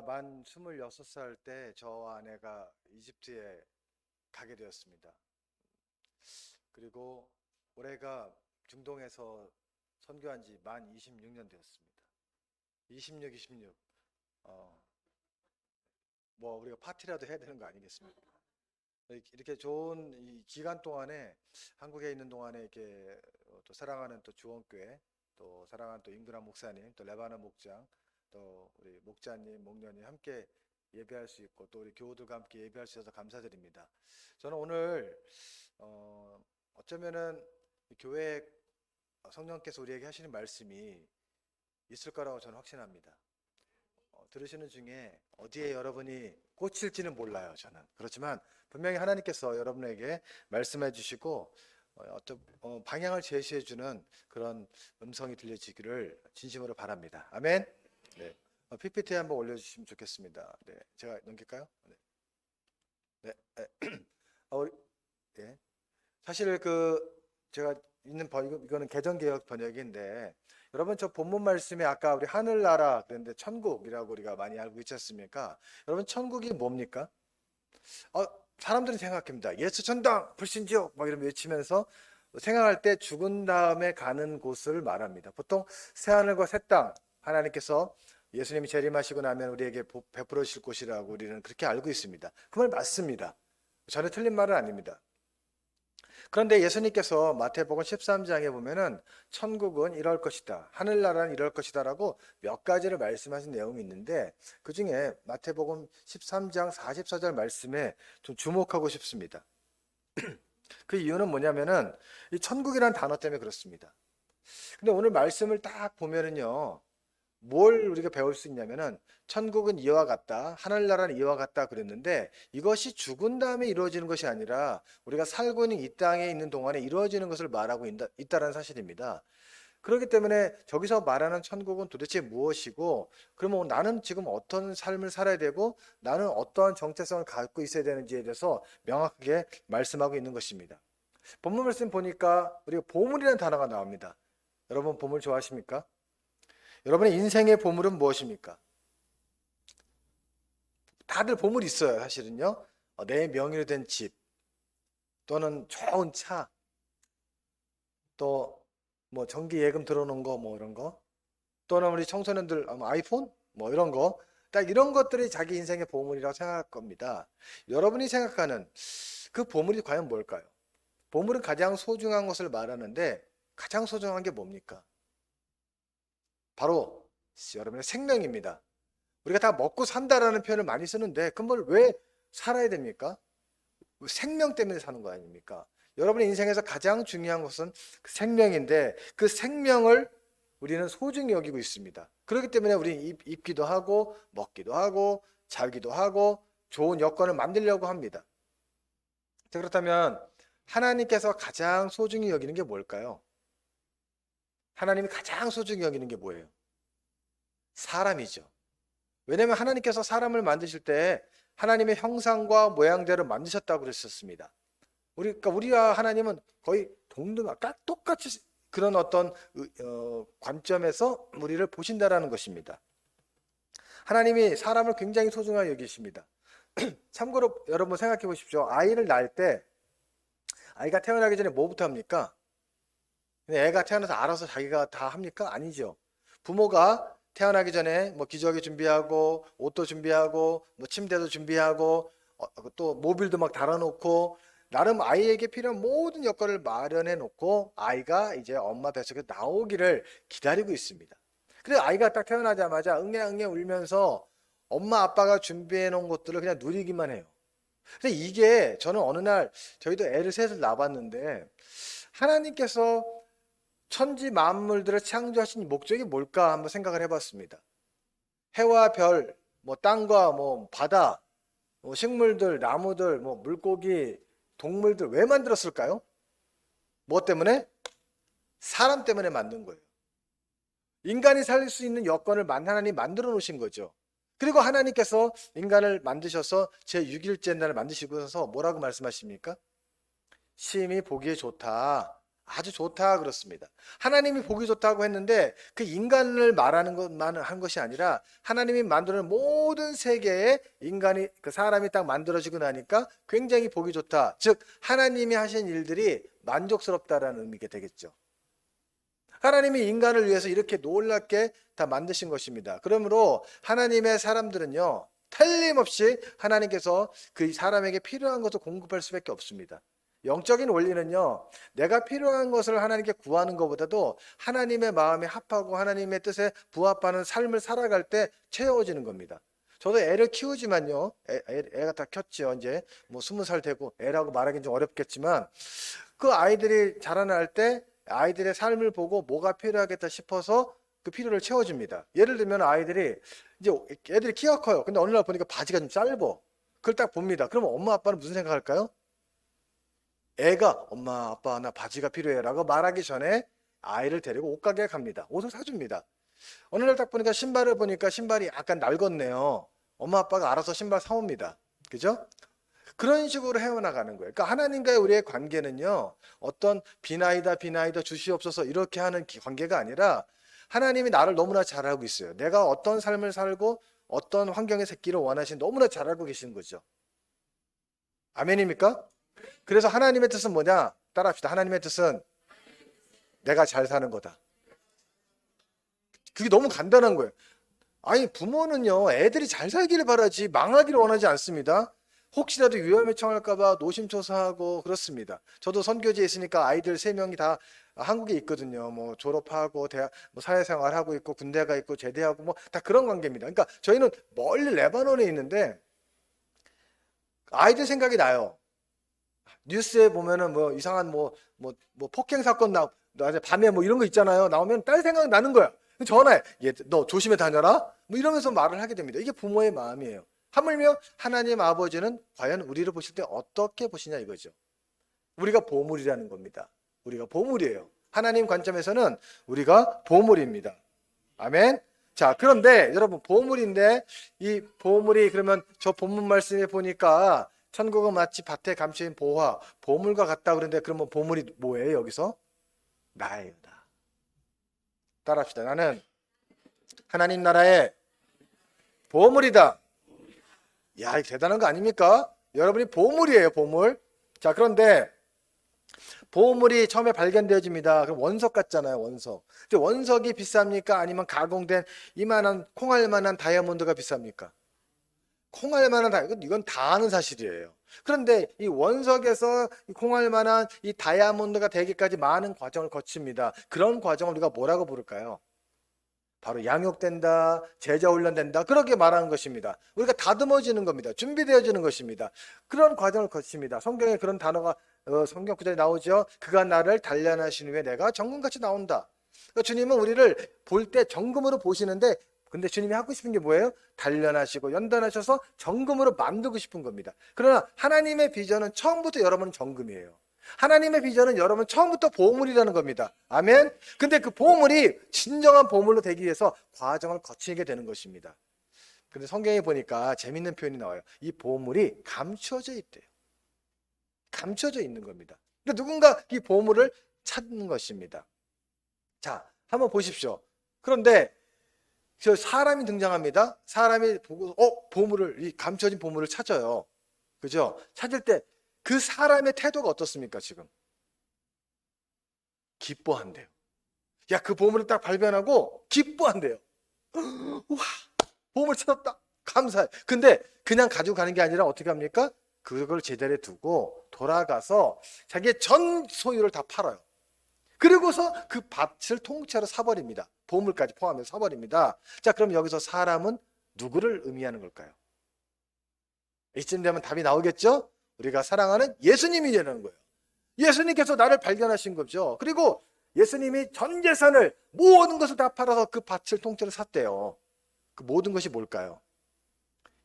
제가 만 26살 때 저와 아내가 이집트에 가게 되었습니다. 그리고 올해가 중동에서 선교한 지 만 26년 되었습니다. 26, 26. 어, 뭐 우리가 파티라도 해야 되는 거 아니겠습니까? 이렇게 좋은 이 기간 동안에 한국에 있는 동안에 이렇게 또 사랑하는 또 주원교회, 또 사랑하는 또 임근환 목사님, 또 레바논 목장, 또 우리 목자님, 목녀님 함께 예배할 수 있고 또 우리 교우들과 함께 예배할 수 있어서 감사드립니다. 저는 오늘 어쩌면은 이 교회 성령께서 우리에게 하시는 말씀이 있을 거라고 저는 확신합니다. 들으시는 중에 어디에 여러분이 꽂힐지는 몰라요, 저는. 그렇지만 분명히 하나님께서 여러분에게 말씀해 주시고 어떤 방향을 제시해 주는 그런 음성이 들려지기를 진심으로 바랍니다. 아멘. 네. PPT 한번 올려주시면 좋겠습니다. 네, 제가 넘길까요? 네. 네. 우리, 네. 사실 제가 있는 이거는 개정개혁 번역인데 여러분 저 본문 말씀에 아까 우리 하늘나라 그런데 천국이라고 우리가 많이 알고 있지 않습니까? 여러분 천국이 뭡니까? 어, 사람들이 생각합니다. 예수 천당 불신지옥 막 이러면 외치면서 생각할 때 죽은 다음에 가는 곳을 말합니다. 보통 새하늘과 새 땅 하나님께서 예수님이 재림하시고 나면 우리에게 베풀어 주실 곳이라고 우리는 그렇게 알고 있습니다. 그 말 맞습니다. 전혀 틀린 말은 아닙니다. 그런데 예수님께서 마태복음 13장에 보면은 천국은 이럴 것이다, 하늘나라는 이럴 것이다라고 몇 가지를 말씀하신 내용이 있는데 그 중에 마태복음 13장 44절 말씀에 좀 주목하고 싶습니다. 그 이유는 뭐냐면은 이 천국이라는 단어 때문에 그렇습니다. 근데 오늘 말씀을 딱 보면은요, 뭘 우리가 배울 수 있냐면은 천국은 이와 같다, 하늘나라는 이와 같다 그랬는데 이것이 죽은 다음에 이루어지는 것이 아니라 우리가 살고 있는 이 땅에 있는 동안에 이루어지는 것을 말하고 있다는 사실입니다. 그렇기 때문에 저기서 말하는 천국은 도대체 무엇이고, 그러면 나는 지금 어떤 삶을 살아야 되고 나는 어떠한 정체성을 갖고 있어야 되는지에 대해서 명확하게 말씀하고 있는 것입니다. 본문 말씀 보니까 우리가 보물이라는 단어가 나옵니다. 여러분 보물 좋아하십니까? 여러분의 인생의 보물은 무엇입니까? 다들 보물이 있어요, 사실은요. 내 명의로 된 집, 또는 좋은 차, 또 뭐 전기 예금 들어놓은 거, 뭐 이런 거, 또는 우리 청소년들 아이폰, 뭐 이런 거, 딱 이런 것들이 자기 인생의 보물이라고 생각할 겁니다. 여러분이 생각하는 그 보물이 과연 뭘까요? 보물은 가장 소중한 것을 말하는데 가장 소중한 게 뭡니까? 바로 여러분의 생명입니다. 우리가 다 먹고 산다라는 표현을 많이 쓰는데 그걸 왜 살아야 됩니까? 생명 때문에 사는 거 아닙니까? 여러분의 인생에서 가장 중요한 것은 그 생명인데 그 생명을 우리는 소중히 여기고 있습니다. 그렇기 때문에 우리는 입기도 하고 먹기도 하고 자기도 하고 좋은 여건을 만들려고 합니다. 자, 그렇다면 하나님께서 가장 소중히 여기는 게 뭘까요? 하나님이 가장 소중히 여기는 게 뭐예요? 사람이죠. 왜냐하면 하나님께서 사람을 만드실 때 하나님의 형상과 모양대로 만드셨다고 그랬었습니다. 그러니까 우리와 하나님은 거의 똑같이 그런 어떤 관점에서 우리를 보신다라는 것입니다. 하나님이 사람을 굉장히 소중하게 여기십니다. 참고로 여러분 생각해 보십시오. 아이를 낳을 때 아이가 태어나기 전에 뭐부터 합니까? 애가 태어나서 알아서 자기가 다 합니까? 아니죠. 부모가 태어나기 전에 뭐 기저귀 준비하고 옷도 준비하고 뭐 침대도 준비하고 또 모빌도 막 달아놓고 나름 아이에게 필요한 모든 여건을 마련해 놓고 아이가 이제 엄마 뱃속에 나오기를 기다리고 있습니다. 그래서 아이가 딱 태어나자마자 응애 울면서 엄마 아빠가 준비해 놓은 것들을 그냥 누리기만 해요. 근데 이게 저는 어느 날 저희도 애를 셋을 낳았는데 하나님께서 천지 만물들을 창조하신 목적이 뭘까 한번 생각을 해봤습니다. 해와 별, 뭐 땅과 뭐 바다, 뭐 식물들, 나무들, 뭐 물고기, 동물들 왜 만들었을까요? 뭐 때문에? 사람 때문에 만든 거예요. 인간이 살 수 있는 여건을 하나님 만들어 놓으신 거죠. 그리고 하나님께서 인간을 만드셔서 제6일째 날을 만드시고서 뭐라고 말씀하십니까? 심히 보기에 좋다. 아주 좋다 그렇습니다. 하나님이 보기 좋다고 했는데 그 인간을 말하는 것만 한 것이 아니라 하나님이 만드는 모든 세계에 인간이 그 사람이 딱 만들어지고 나니까 굉장히 보기 좋다. 즉 하나님이 하신 일들이 만족스럽다라는 의미가 되겠죠. 하나님이 인간을 위해서 이렇게 놀랍게 다 만드신 것입니다. 그러므로 하나님의 사람들은요, 틀림없이 하나님께서 그 사람에게 필요한 것을 공급할 수밖에 없습니다. 영적인 원리는요, 내가 필요한 것을 하나님께 구하는 것보다도 하나님의 마음에 합하고 하나님의 뜻에 부합하는 삶을 살아갈 때 채워지는 겁니다. 저도 애를 키우지만요, 애가 다 컸죠. 이제 뭐 20살 되고 애라고 말하기는 좀 어렵겠지만 그 아이들이 자라날 때 아이들의 삶을 보고 뭐가 필요하겠다 싶어서 그 필요를 채워줍니다. 예를 들면 아이들이 이제 애들이 키가 커요. 근데 어느 날 보니까 바지가 좀 짧어. 그걸 딱 봅니다. 그러면 엄마 아빠는 무슨 생각할까요? 애가 엄마 아빠 나 바지가 필요해 라고 말하기 전에 아이를 데리고 옷가게에 갑니다. 옷을 사줍니다. 어느 날 딱 보니까 신발을 보니까 신발이 약간 낡았네요. 엄마 아빠가 알아서 신발 사옵니다. 그죠? 그런 식으로 헤어나가는 거예요. 그러니까 하나님과의 우리의 관계는요, 어떤 비나이다 주시옵소서 이렇게 하는 관계가 아니라 하나님이 나를 너무나 잘 알고 있어요. 내가 어떤 삶을 살고 어떤 환경에 새기를 원하시는 너무나 잘 알고 계시는 거죠. 아멘입니까? 그래서 하나님의 뜻은 뭐냐? 따라합시다. 하나님의 뜻은 내가 잘 사는 거다. 그게 너무 간단한 거예요. 아니 부모는요, 애들이 잘 살기를 바라지 망하기를 원하지 않습니다. 혹시라도 위험에 처할까봐 노심초사하고 그렇습니다. 저도 선교지에 있으니까 아이들 3명이 다 한국에 있거든요. 뭐 졸업하고 대학, 뭐 사회생활하고 있고 군대가 있고 제대하고 뭐 다 그런 관계입니다. 그러니까 저희는 멀리 레바논에 있는데 아이들 생각이 나요. 뉴스에 보면은 뭐 이상한 뭐 폭행 사건 밤에 뭐 이런 거 있잖아요. 나오면 딸 생각 나는 거야. 전화해. 얘 너 조심해 다녀라. 뭐 이러면서 말을 하게 됩니다. 이게 부모의 마음이에요. 하물며 하나님 아버지는 과연 우리를 보실 때 어떻게 보시냐 이거죠. 우리가 보물이라는 겁니다. 우리가 보물이에요. 하나님 관점에서는 우리가 보물입니다. 아멘. 자, 그런데 여러분 보물인데 이 보물이 그러면 저 본문 말씀에 보니까 천국은 마치 밭에 감추인 보화, 보물과 같다 그러는데 그러면 보물이 뭐예요 여기서? 나예요, 나. 따라합시다. 나는 하나님 나라의 보물이다. 야, 이거 대단한 거 아닙니까? 여러분이 보물이에요, 보물. 자, 그런데 보물이 처음에 발견되어집니다. 그럼 원석 같잖아요, 원석. 근데 원석이 비쌉니까? 아니면 가공된 이만한 콩알만한 다이아몬드가 비쌉니까? 콩알만한 다이아몬드, 이건 다 아는 사실이에요. 그런데 이 원석에서 이 콩알만한 이 다이아몬드가 되기까지 많은 과정을 거칩니다. 그런 과정을 우리가 뭐라고 부를까요? 바로 양육된다, 제자 훈련된다, 그렇게 말하는 것입니다. 우리가 다듬어지는 겁니다. 준비되어지는 것입니다. 그런 과정을 거칩니다. 성경에 그런 단어가 성경 구절에 나오죠. 그가 나를 단련하신 후에 내가 정금같이 나온다. 그러니까 주님은 우리를 볼 때 정금으로 보시는데 근데 주님이 하고 싶은 게 뭐예요? 단련하시고 연단하셔서 정금으로 만들고 싶은 겁니다. 그러나 하나님의 비전은 처음부터 여러분은 정금이에요. 하나님의 비전은 여러분 처음부터 보물이라는 겁니다. 아멘. 근데 그 보물이 진정한 보물로 되기 위해서 과정을 거치게 되는 것입니다. 근데 성경에 보니까 재밌는 표현이 나와요. 이 보물이 감춰져 있대요. 감춰져 있는 겁니다. 그러니까 누군가 이 보물을 찾는 것입니다. 자, 한번 보십시오. 그런데 저 사람이 등장합니다. 사람이 보고 보물을 이 감춰진 보물을 찾아요. 그죠? 찾을 때 그 사람의 태도가 어떻습니까, 지금? 기뻐한대요. 야, 그 보물을 딱 발견하고 기뻐한대요. 와, 보물 찾았다. 감사해. 근데 그냥 가지고 가는 게 아니라 어떻게 합니까? 그걸 제자리에 두고 돌아가서 자기의 전 소유를 다 팔아요. 그리고서 그 밭을 통째로 사버립니다. 보물까지 포함해서 사버립니다. 자, 그럼 여기서 사람은 누구를 의미하는 걸까요? 이쯤 되면 답이 나오겠죠? 우리가 사랑하는 예수님이라는 거예요. 예수님께서 나를 발견하신 거죠. 그리고 예수님이 전 재산을 모든 것을 다 팔아서 그 밭을 통째로 샀대요. 그 모든 것이 뭘까요?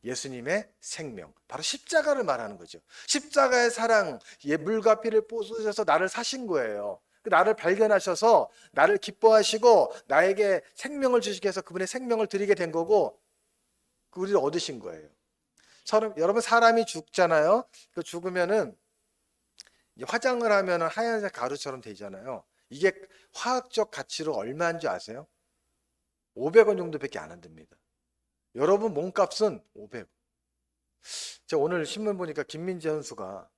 예수님의 생명, 바로 십자가를 말하는 거죠. 십자가의 사랑, 물과 피를 쏟으셔서 나를 사신 거예요. 나를 발견하셔서 나를 기뻐하시고 나에게 생명을 주시기 위해서 그분의 생명을 드리게 된 거고 우리를 얻으신 거예요. 여러분 사람이 죽잖아요. 그 죽으면은 이제 화장을 하면 하얀색 가루처럼 되잖아요. 이게 화학적 가치로 얼마인 줄 아세요? 500원 정도밖에 안 한답니다. 여러분 몸값은 500원. 제가 오늘 신문 보니까 김민재 선수가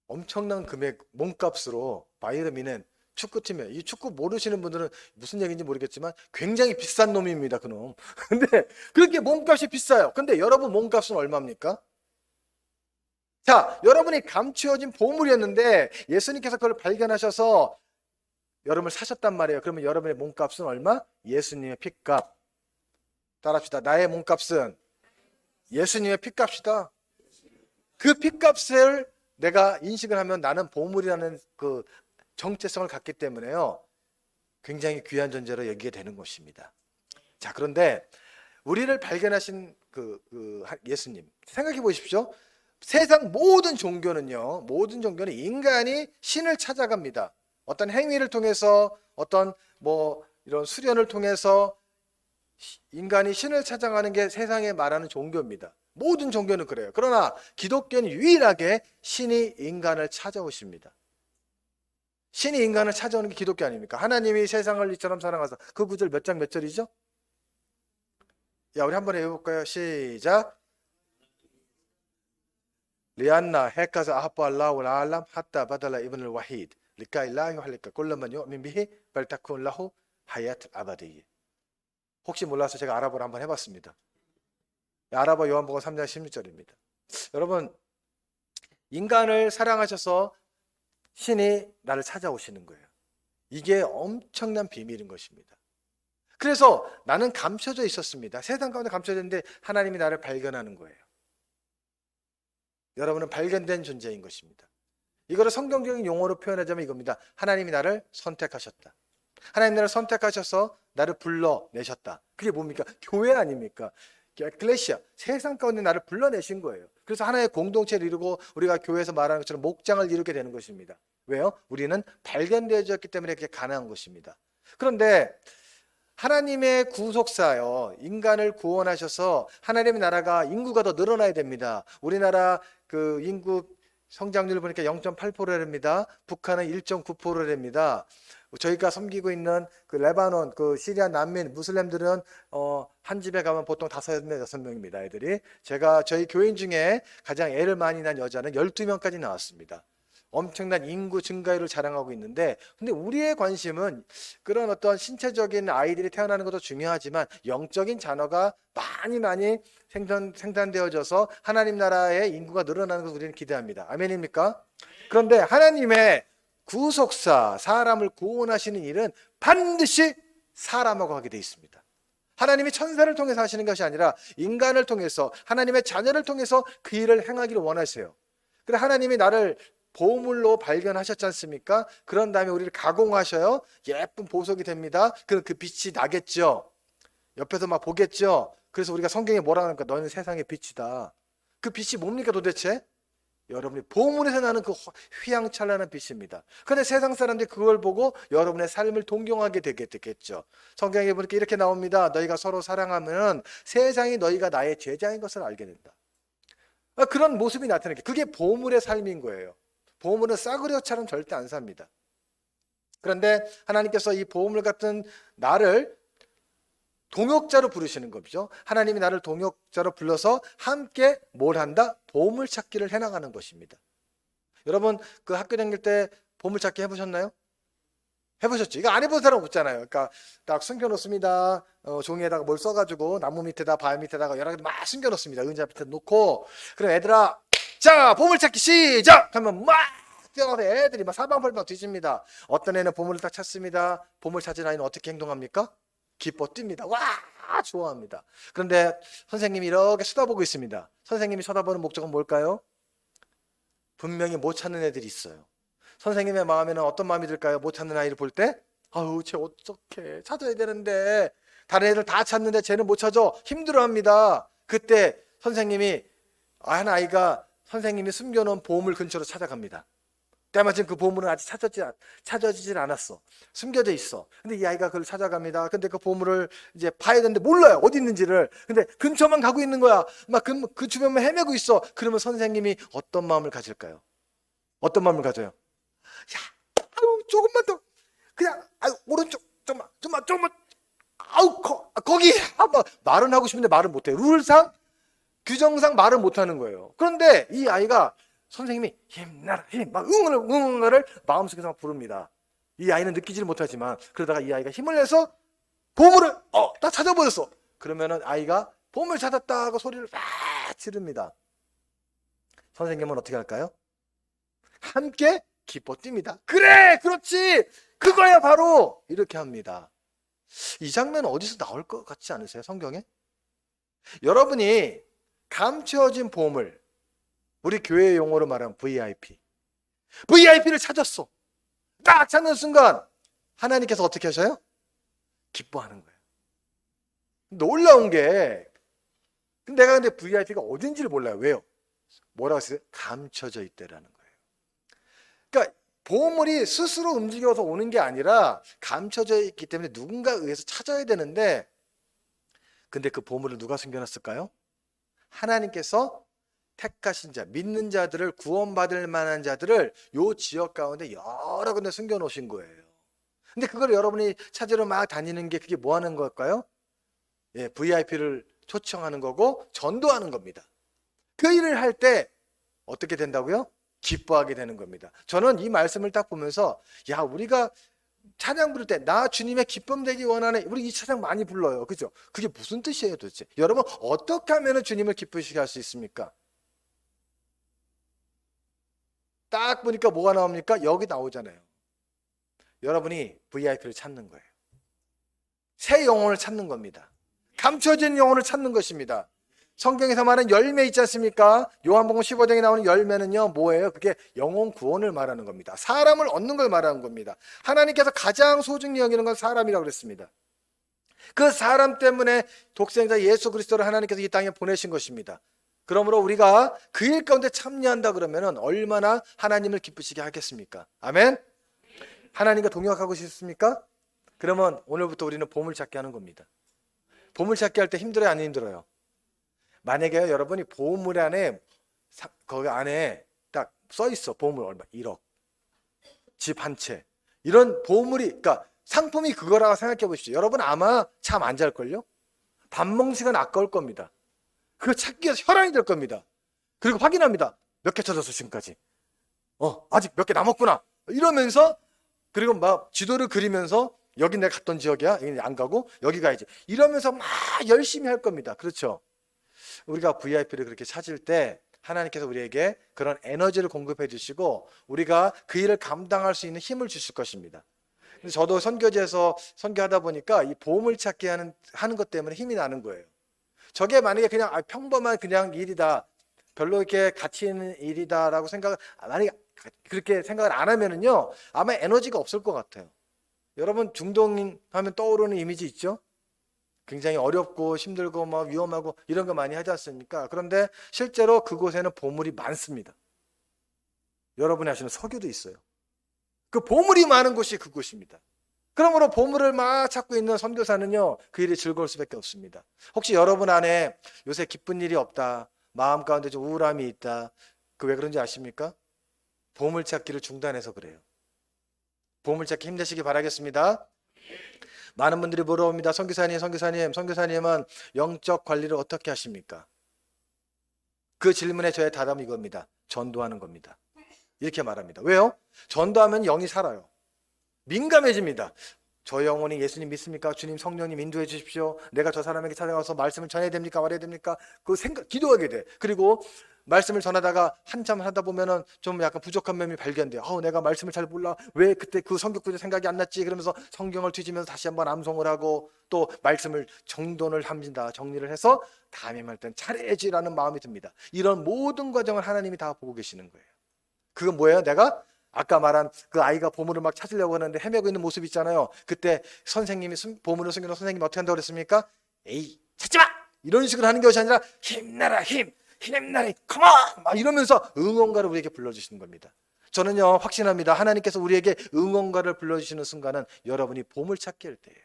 엄청난 금액 몸값으로 바이에른 뮌헨 축구팀에, 이 축구 모르시는 분들은 무슨 얘기인지 모르겠지만 굉장히 비싼 놈입니다, 그놈. 근데 그렇게 몸값이 비싸요. 근데 여러분 몸값은 얼마입니까? 자, 여러분이 감추어진 보물이었는데 예수님께서 그걸 발견하셔서 여러분을 사셨단 말이에요. 그러면 여러분의 몸값은 얼마? 예수님의 피값. 따라합시다. 나의 몸값은 예수님의 피값이다. 그 피값을 내가 인식을 하면 나는 보물이라는 그 정체성을 갖기 때문에요. 굉장히 귀한 존재로 여기게 되는 것입니다. 자, 그런데 우리를 발견하신 예수님 생각해 보십시오. 세상 모든 종교는요, 모든 종교는 인간이 신을 찾아갑니다. 어떤 행위를 통해서, 어떤 이런 수련을 통해서 인간이 신을 찾아가는 게 세상에 말하는 종교입니다. 모든 종교는 그래요. 그러나 기독교는 유일하게 신이 인간을 찾아오십니다. 신이 인간을 찾아오는 게 기독교 아닙니까? 하나님이 세상을 이처럼 사랑하사. 그 구절 몇 장 몇 절이죠? 야, 우리 한번 해볼까요? 시작. 리안나 헤카스 아하빠 알라우 알람 하타 바달라 이브늘 와히드 리카이 라 유할리카 꿀라만 유민 비히 발타쿤 라후 하얏 아바디. 혹시 몰라서 제가 아랍어를 한번 해봤습니다. 아랍어 요한복음 3장 16절입니다. 여러분, 인간을 사랑하셔서 신이 나를 찾아오시는 거예요. 이게 엄청난 비밀인 것입니다. 그래서 나는 감춰져 있었습니다. 세상 가운데 감춰져 있는데 하나님이 나를 발견하는 거예요. 여러분은 발견된 존재인 것입니다. 이거를 성경적인 용어로 표현하자면 이겁니다. 하나님이 나를 선택하셨다. 하나님 나를 선택하셔서 나를 불러내셨다. 그게 뭡니까? 교회 아닙니까? 에클레시아, 세상 가운데 나를 불러내신 거예요. 그래서 하나의 공동체를 이루고 우리가 교회에서 말하는 것처럼 목장을 이루게 되는 것입니다. 왜요? 우리는 발견되어졌기 때문에 그게 가능한 것입니다. 그런데 하나님의 구속사요, 인간을 구원하셔서 하나님의 나라가 인구가 더 늘어나야 됩니다. 우리나라 그 인구 성장률 보니까 0.8%입니다. 북한은 1.9%입니다. 저희가 섬기고 있는 그 레바논, 그 시리아 난민, 무슬림들은 한 집에 가면 보통 5명, 6명입니다. 애들이. 저희 교인 중에 가장 애를 많이 낳은 여자는 12명까지 나왔습니다. 엄청난 인구 증가율을 자랑하고 있는데, 근데 우리의 관심은 그런 어떤 신체적인 아이들이 태어나는 것도 중요하지만 영적인 자녀가 많이 생산되어져서 하나님 나라의 인구가 늘어나는 것을 우리는 기대합니다. 아멘입니까? 그런데 하나님의 구속사, 사람을 구원하시는 일은 반드시 사람하고 하게 돼 있습니다. 하나님이 천사를 통해서 하시는 것이 아니라 인간을 통해서, 하나님의 자녀를 통해서 그 일을 행하기를 원하세요. 그래, 하나님이 나를 보물로 발견하셨지 않습니까? 그런 다음에 우리를 가공하셔요. 예쁜 보석이 됩니다. 그럼 그 빛이 나겠죠. 옆에서 막 보겠죠. 그래서 우리가 성경에 뭐라 하니까 너는 세상의 빛이다. 그 빛이 뭡니까 도대체? 여러분이 보물에서 나는 그 휘황찬란한 빛입니다. 그런데 세상 사람들이 그걸 보고 여러분의 삶을 동경하게 되겠죠. 성경에 보니까 이렇게 나옵니다. 너희가 서로 사랑하면 세상이 너희가 나의 제자인 것을 알게 된다. 그런 모습이 나타나게. 그게 보물의 삶인 거예요. 보물은 싸구려처럼 절대 안 삽니다. 그런데 하나님께서 이 보물 같은 나를 동역자로 부르시는 거죠. 하나님이 나를 동역자로 불러서 함께 뭘 한다? 보물찾기를 해나가는 것입니다. 여러분, 그 학교 다닐 때 보물찾기 해보셨나요? 해보셨죠? 이거 안 해본 사람 없잖아요. 그러니까 딱 숨겨놓습니다. 종이에다가 뭘 써가지고 나무 밑에다 발 밑에다가 여러 가지 막 숨겨놓습니다. 의자 밑에 놓고. 그럼 애들아, 자, 보물찾기 시작! 하면 막 뛰어가서 애들이 막 사방팔방 뒤집니다. 어떤 애는 보물을 딱 찾습니다. 보물 찾은 아이는 어떻게 행동합니까? 기뻐 뜁니다. 와, 좋아합니다. 그런데 선생님이 이렇게 쳐다보고 있습니다. 선생님이 쳐다보는 목적은 뭘까요? 분명히 못 찾는 애들이 있어요. 선생님의 마음에는 어떤 마음이 들까요? 못 찾는 아이를 볼 때, 아유, 쟤 어떡해, 찾아야 되는데 다른 애들 다 찾는데 쟤는 못 찾아, 힘들어합니다. 그때 선생님이, 한 아이가 선생님이 숨겨놓은 보물 근처로 찾아갑니다. 때마침 그 보물은 아직 찾아지질 않았어. 숨겨져 있어. 근데 이 아이가 그걸 찾아갑니다. 근데 그 보물을 이제 봐야 되는데 몰라요. 어디 있는지를. 근데 근처만 가고 있는 거야. 막 그 주변만 헤매고 있어. 그러면 선생님이 어떤 마음을 가질까요? 어떤 마음을 가져요? 야, 아유, 조금만 더, 그냥, 아유, 오른쪽, 조금만, 아우, 거기, 한번 말은 하고 싶은데 말은 못해요. 룰상, 규정상 말은 못하는 거예요. 그런데 이 아이가 선생님이 힘내라, 막 응원가를 마음속에서 막 부릅니다. 이 아이는 느끼지를 못하지만 그러다가 이 아이가 힘을 내서 보물을 나 찾아버렸어. 그러면은 아이가 보물 찾았다고 소리를 막 지릅니다. 선생님은 어떻게 할까요? 함께 기뻐 뜁니다. 그래, 그렇지, 그거야 바로 이렇게 합니다. 이 장면 어디서 나올 것 같지 않으세요? 성경에? 여러분이 감추어진 보물, 우리 교회 용어로 말하면 VIP를 찾았어. 딱 찾는 순간 하나님께서 어떻게 하셔요? 기뻐하는 거예요. 놀라운 게 내가 근데 VIP가 어딘지를 몰라요. 왜요? 뭐라고 했어요? 감춰져 있대라는 거예요. 그러니까 보물이 스스로 움직여서 오는 게 아니라 감춰져 있기 때문에 누군가에 의해서 찾아야 되는데, 근데 그 보물을 누가 숨겨놨을까요? 하나님께서 택하신 자, 믿는 자들을, 구원받을 만한 자들을 요 지역 가운데 여러 군데 숨겨놓으신 거예요. 근데 그걸 여러분이 찾으러 막 다니는 게 그게 뭐 하는 걸까요? 예, VIP를 초청하는 거고 전도하는 겁니다. 그 일을 할 때 어떻게 된다고요? 기뻐하게 되는 겁니다. 저는 이 말씀을 딱 보면서, 야, 우리가 찬양 부를 때 나 주님의 기쁨 되기 원하네, 우리 이 찬양 많이 불러요. 그죠? 그게 무슨 뜻이에요 도대체? 여러분, 어떻게 하면 주님을 기쁘시게 할 수 있습니까? 딱 보니까 뭐가 나옵니까? 여기 나오잖아요. 여러분이 VIP를 찾는 거예요. 새 영혼을 찾는 겁니다. 감춰진 영혼을 찾는 것입니다. 성경에서 말하는 열매 있지 않습니까? 요한복음 15장에 나오는 열매는요, 뭐예요? 그게 영혼 구원을 말하는 겁니다. 사람을 얻는 걸 말하는 겁니다. 하나님께서 가장 소중히 여기는 건 사람이라고 그랬습니다. 그 사람 때문에 독생자 예수 그리스도를 하나님께서 이 땅에 보내신 것입니다. 그러므로 우리가 그 일 가운데 참여한다 그러면 얼마나 하나님을 기쁘시게 하겠습니까? 아멘? 하나님과 동역하고 싶습니까? 그러면 오늘부터 우리는 보물찾기 하는 겁니다. 보물찾기 할 때 힘들어요, 안 힘들어요? 만약에 여러분이 보물 안에, 거기 안에 딱 써 있어. 보물 얼마? 1억. 집 한 채. 이런 보물이, 그러니까 상품이 그거라고 생각해 보십시오. 여러분 아마 잠 안 잘걸요? 밥 먹는 시간 아까울 겁니다. 그거 찾기 위해서 혈안이 될 겁니다. 그리고 확인합니다. 몇 개 찾았어, 지금까지. 아직 몇 개 남았구나. 이러면서, 그리고 막 지도를 그리면서 여기 내가 갔던 지역이야. 여기 안 가고 여기 가야지. 이러면서 막 열심히 할 겁니다. 그렇죠? 우리가 VIP를 그렇게 찾을 때 하나님께서 우리에게 그런 에너지를 공급해 주시고 우리가 그 일을 감당할 수 있는 힘을 주실 것입니다. 근데 저도 선교지에서 선교하다 보니까 이 보물 찾기 하는 것 때문에 힘이 나는 거예요. 저게 만약에 그냥 평범한 그냥 일이다, 별로 이렇게 가치 있는 일이다라고 만약에 그렇게 생각을 안 하면은요, 아마 에너지가 없을 것 같아요. 여러분 중동 하면 떠오르는 이미지 있죠? 굉장히 어렵고 힘들고 막 위험하고 이런 거 많이 하지 않습니까? 그런데 실제로 그곳에는 보물이 많습니다. 여러분이 아시는 석유도 있어요. 그 보물이 많은 곳이 그곳입니다. 그러므로 보물을 막 찾고 있는 선교사는요, 그 일이 즐거울 수밖에 없습니다. 혹시 여러분 안에 요새 기쁜 일이 없다, 마음 가운데 좀 우울함이 있다, 그 왜 그런지 아십니까? 보물 찾기를 중단해서 그래요. 보물 찾기 힘내시기 바라겠습니다. 많은 분들이 물어봅니다. 선교사님은 영적 관리를 어떻게 하십니까? 그 질문에 저의 답은 이겁니다. 전도하는 겁니다. 이렇게 말합니다. 왜요? 전도하면 영이 살아요. 민감해집니다. 저 영혼이 예수님 믿습니까? 주님 성령님 인도해 주십시오. 내가 저 사람에게 찾아가서 말씀을 전해야 됩니까? 말해야 됩니까? 그 생각, 기도하게 돼. 그리고 말씀을 전하다가 한참 하다 보면은 좀 약간 부족한 면이 발견돼요. 내가 말씀을 잘 몰라. 왜 그때 그 성경 생각이 안 났지? 그러면서 성경을 뒤지면서 다시 한번 암송을 하고 또 말씀을 정돈을 합니다. 정리를 해서 다음에 말 땐 잘해야지라는 마음이 듭니다. 이런 모든 과정을 하나님이 다 보고 계시는 거예요. 그건 뭐예요? 내가 아까 말한 그 아이가 보물을 막 찾으려고 하는데 헤매고 있는 모습 있잖아요. 그때 선생님이 보물을 숨겨놓은 선생님이 어떻게 한다고 그랬습니까? 에이, 찾지 마! 이런 식으로 하는 것이 아니라 힘내라, 힘내라, 컴온! 막 이러면서 응원가를 우리에게 불러주시는 겁니다. 저는요, 확신합니다. 하나님께서 우리에게 응원가를 불러주시는 순간은 여러분이 보물찾기 할 때예요.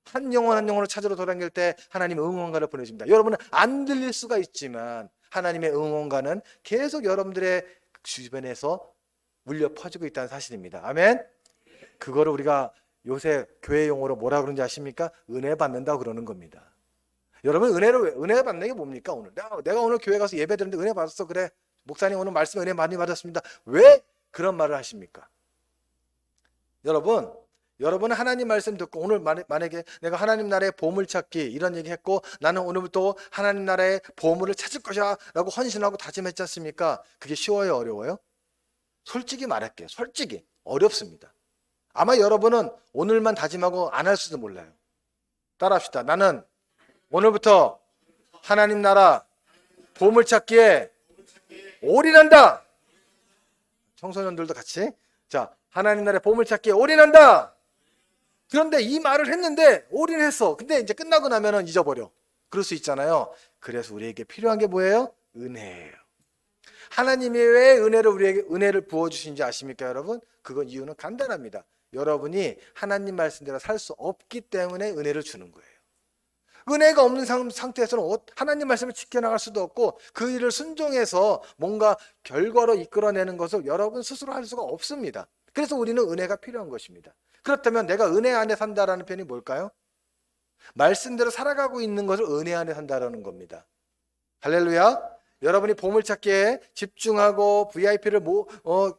한 영혼 한 영혼을 찾으러 돌아다닐 때 하나님의 응원가를 보내줍니다. 여러분은 안 들릴 수가 있지만 하나님의 응원가는 계속 여러분들의 주변에서 울려 퍼지고 있다는 사실입니다. 아멘. 그거를 우리가 요새 교회 용어로 뭐라 그러는지 아십니까? 은혜 받는다고 그러는 겁니다. 여러분, 은혜 받는 게 뭡니까? 오늘 내가 오늘 교회 가서 예배 드렸는데 은혜 받았어. 그래, 목사님 오늘 말씀 은혜 많이 받았습니다. 왜 그런 말을 하십니까? 여러분은 하나님 말씀 듣고 오늘 만약에 내가 하나님 나라의 보물찾기 이런 얘기 했고 나는 오늘부터 하나님 나라의 보물을 찾을 것이야 라고 헌신하고 다짐했지 않습니까? 그게 쉬워요, 어려워요? 솔직히 말할게요. 솔직히 어렵습니다. 아마 여러분은 오늘만 다짐하고 안 할 수도 몰라요. 따라합시다. 나는 오늘부터 하나님 나라 보물찾기에 올인한다. 청소년들도 같이. 자, 하나님 나라의 보물찾기에 올인한다. 그런데 이 말을 했는데 올인했어. 근데 이제 끝나고 나면은 잊어버려. 그럴 수 있잖아요. 그래서 우리에게 필요한 게 뭐예요? 은혜예요. 하나님이 왜 우리에게 은혜를 부어주신지 아십니까, 여러분? 그건 이유는 간단합니다. 여러분이 하나님 말씀대로 살 수 없기 때문에 은혜를 주는 거예요. 은혜가 없는 상태에서는 하나님 말씀을 지켜나갈 수도 없고 그 일을 순종해서 뭔가 결과로 이끌어내는 것을 여러분 스스로 할 수가 없습니다. 그래서 우리는 은혜가 필요한 것입니다. 그렇다면 내가 은혜 안에 산다라는 표현이 뭘까요? 말씀대로 살아가고 있는 것을 은혜 안에 산다라는 겁니다. 할렐루야. 여러분이 보물찾기에 집중하고 VIP를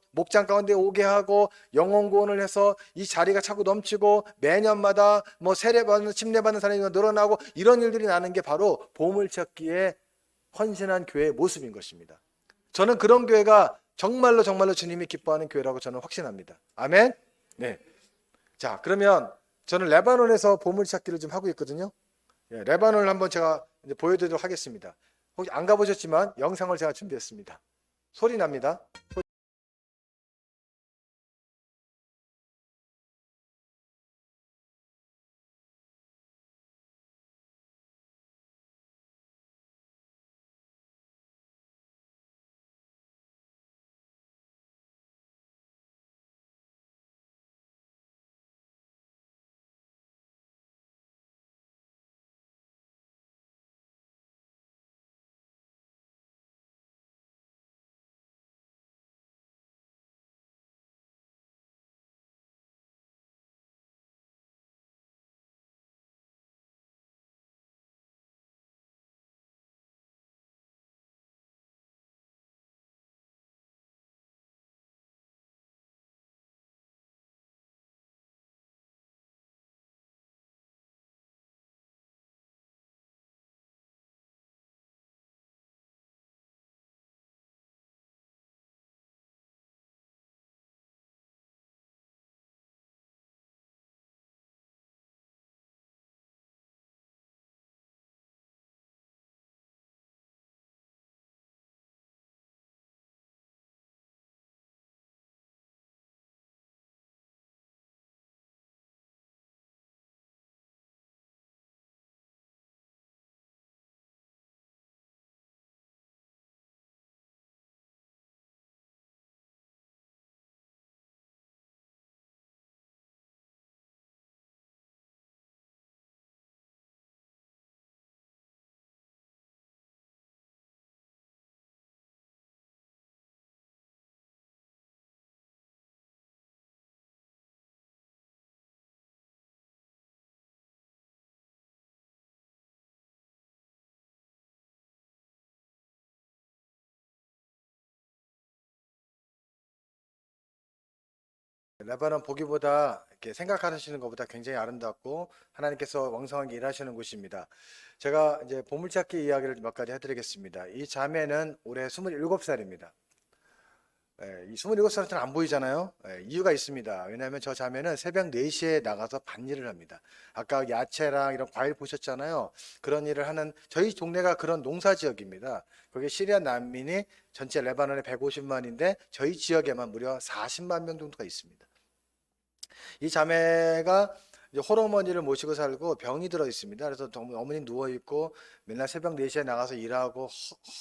목장 가운데 오게 하고 영혼 구원을 해서 이 자리가 차고 넘치고 매년마다 세례받는 침례받는 사람이 늘어나고 이런 일들이 나는 게 바로 보물찾기에 헌신한 교회의 모습인 것입니다. 저는 그런 교회가 정말로 주님이 기뻐하는 교회라고 저는 확신합니다. 아멘. 네. 자, 그러면 저는 레바논에서 보물찾기를 좀 하고 있거든요. 예, 레바논을 한번 제가 이제 보여드리도록 하겠습니다. 혹시 안 가보셨지만 영상을 제가 준비했습니다. 소리 납니다. 레바논 보기보다 이렇게 생각하시는 것보다 굉장히 아름답고 하나님께서 왕성하게 일하시는 곳입니다. 제가 이제 보물찾기 이야기를 몇 가지 해드리겠습니다. 이 자매는 올해 27살입니다. 이 27살한테는 안 보이잖아요. 이유가 있습니다. 왜냐하면 저 자매는 새벽 4시에 나가서 밭일을 합니다. 아까 야채랑 이런 과일 보셨잖아요. 그런 일을 하는, 저희 동네가 그런 농사 지역입니다. 거기 시리아 난민이 전체 레바논에 150만인데 저희 지역에만 무려 40만 명 정도가 있습니다. 이 자매가 이제 홀어머니를 모시고 살고 병이 들어 있습니다. 그래서 어머니 누워 있고 맨날 새벽 4시에 나가서 일하고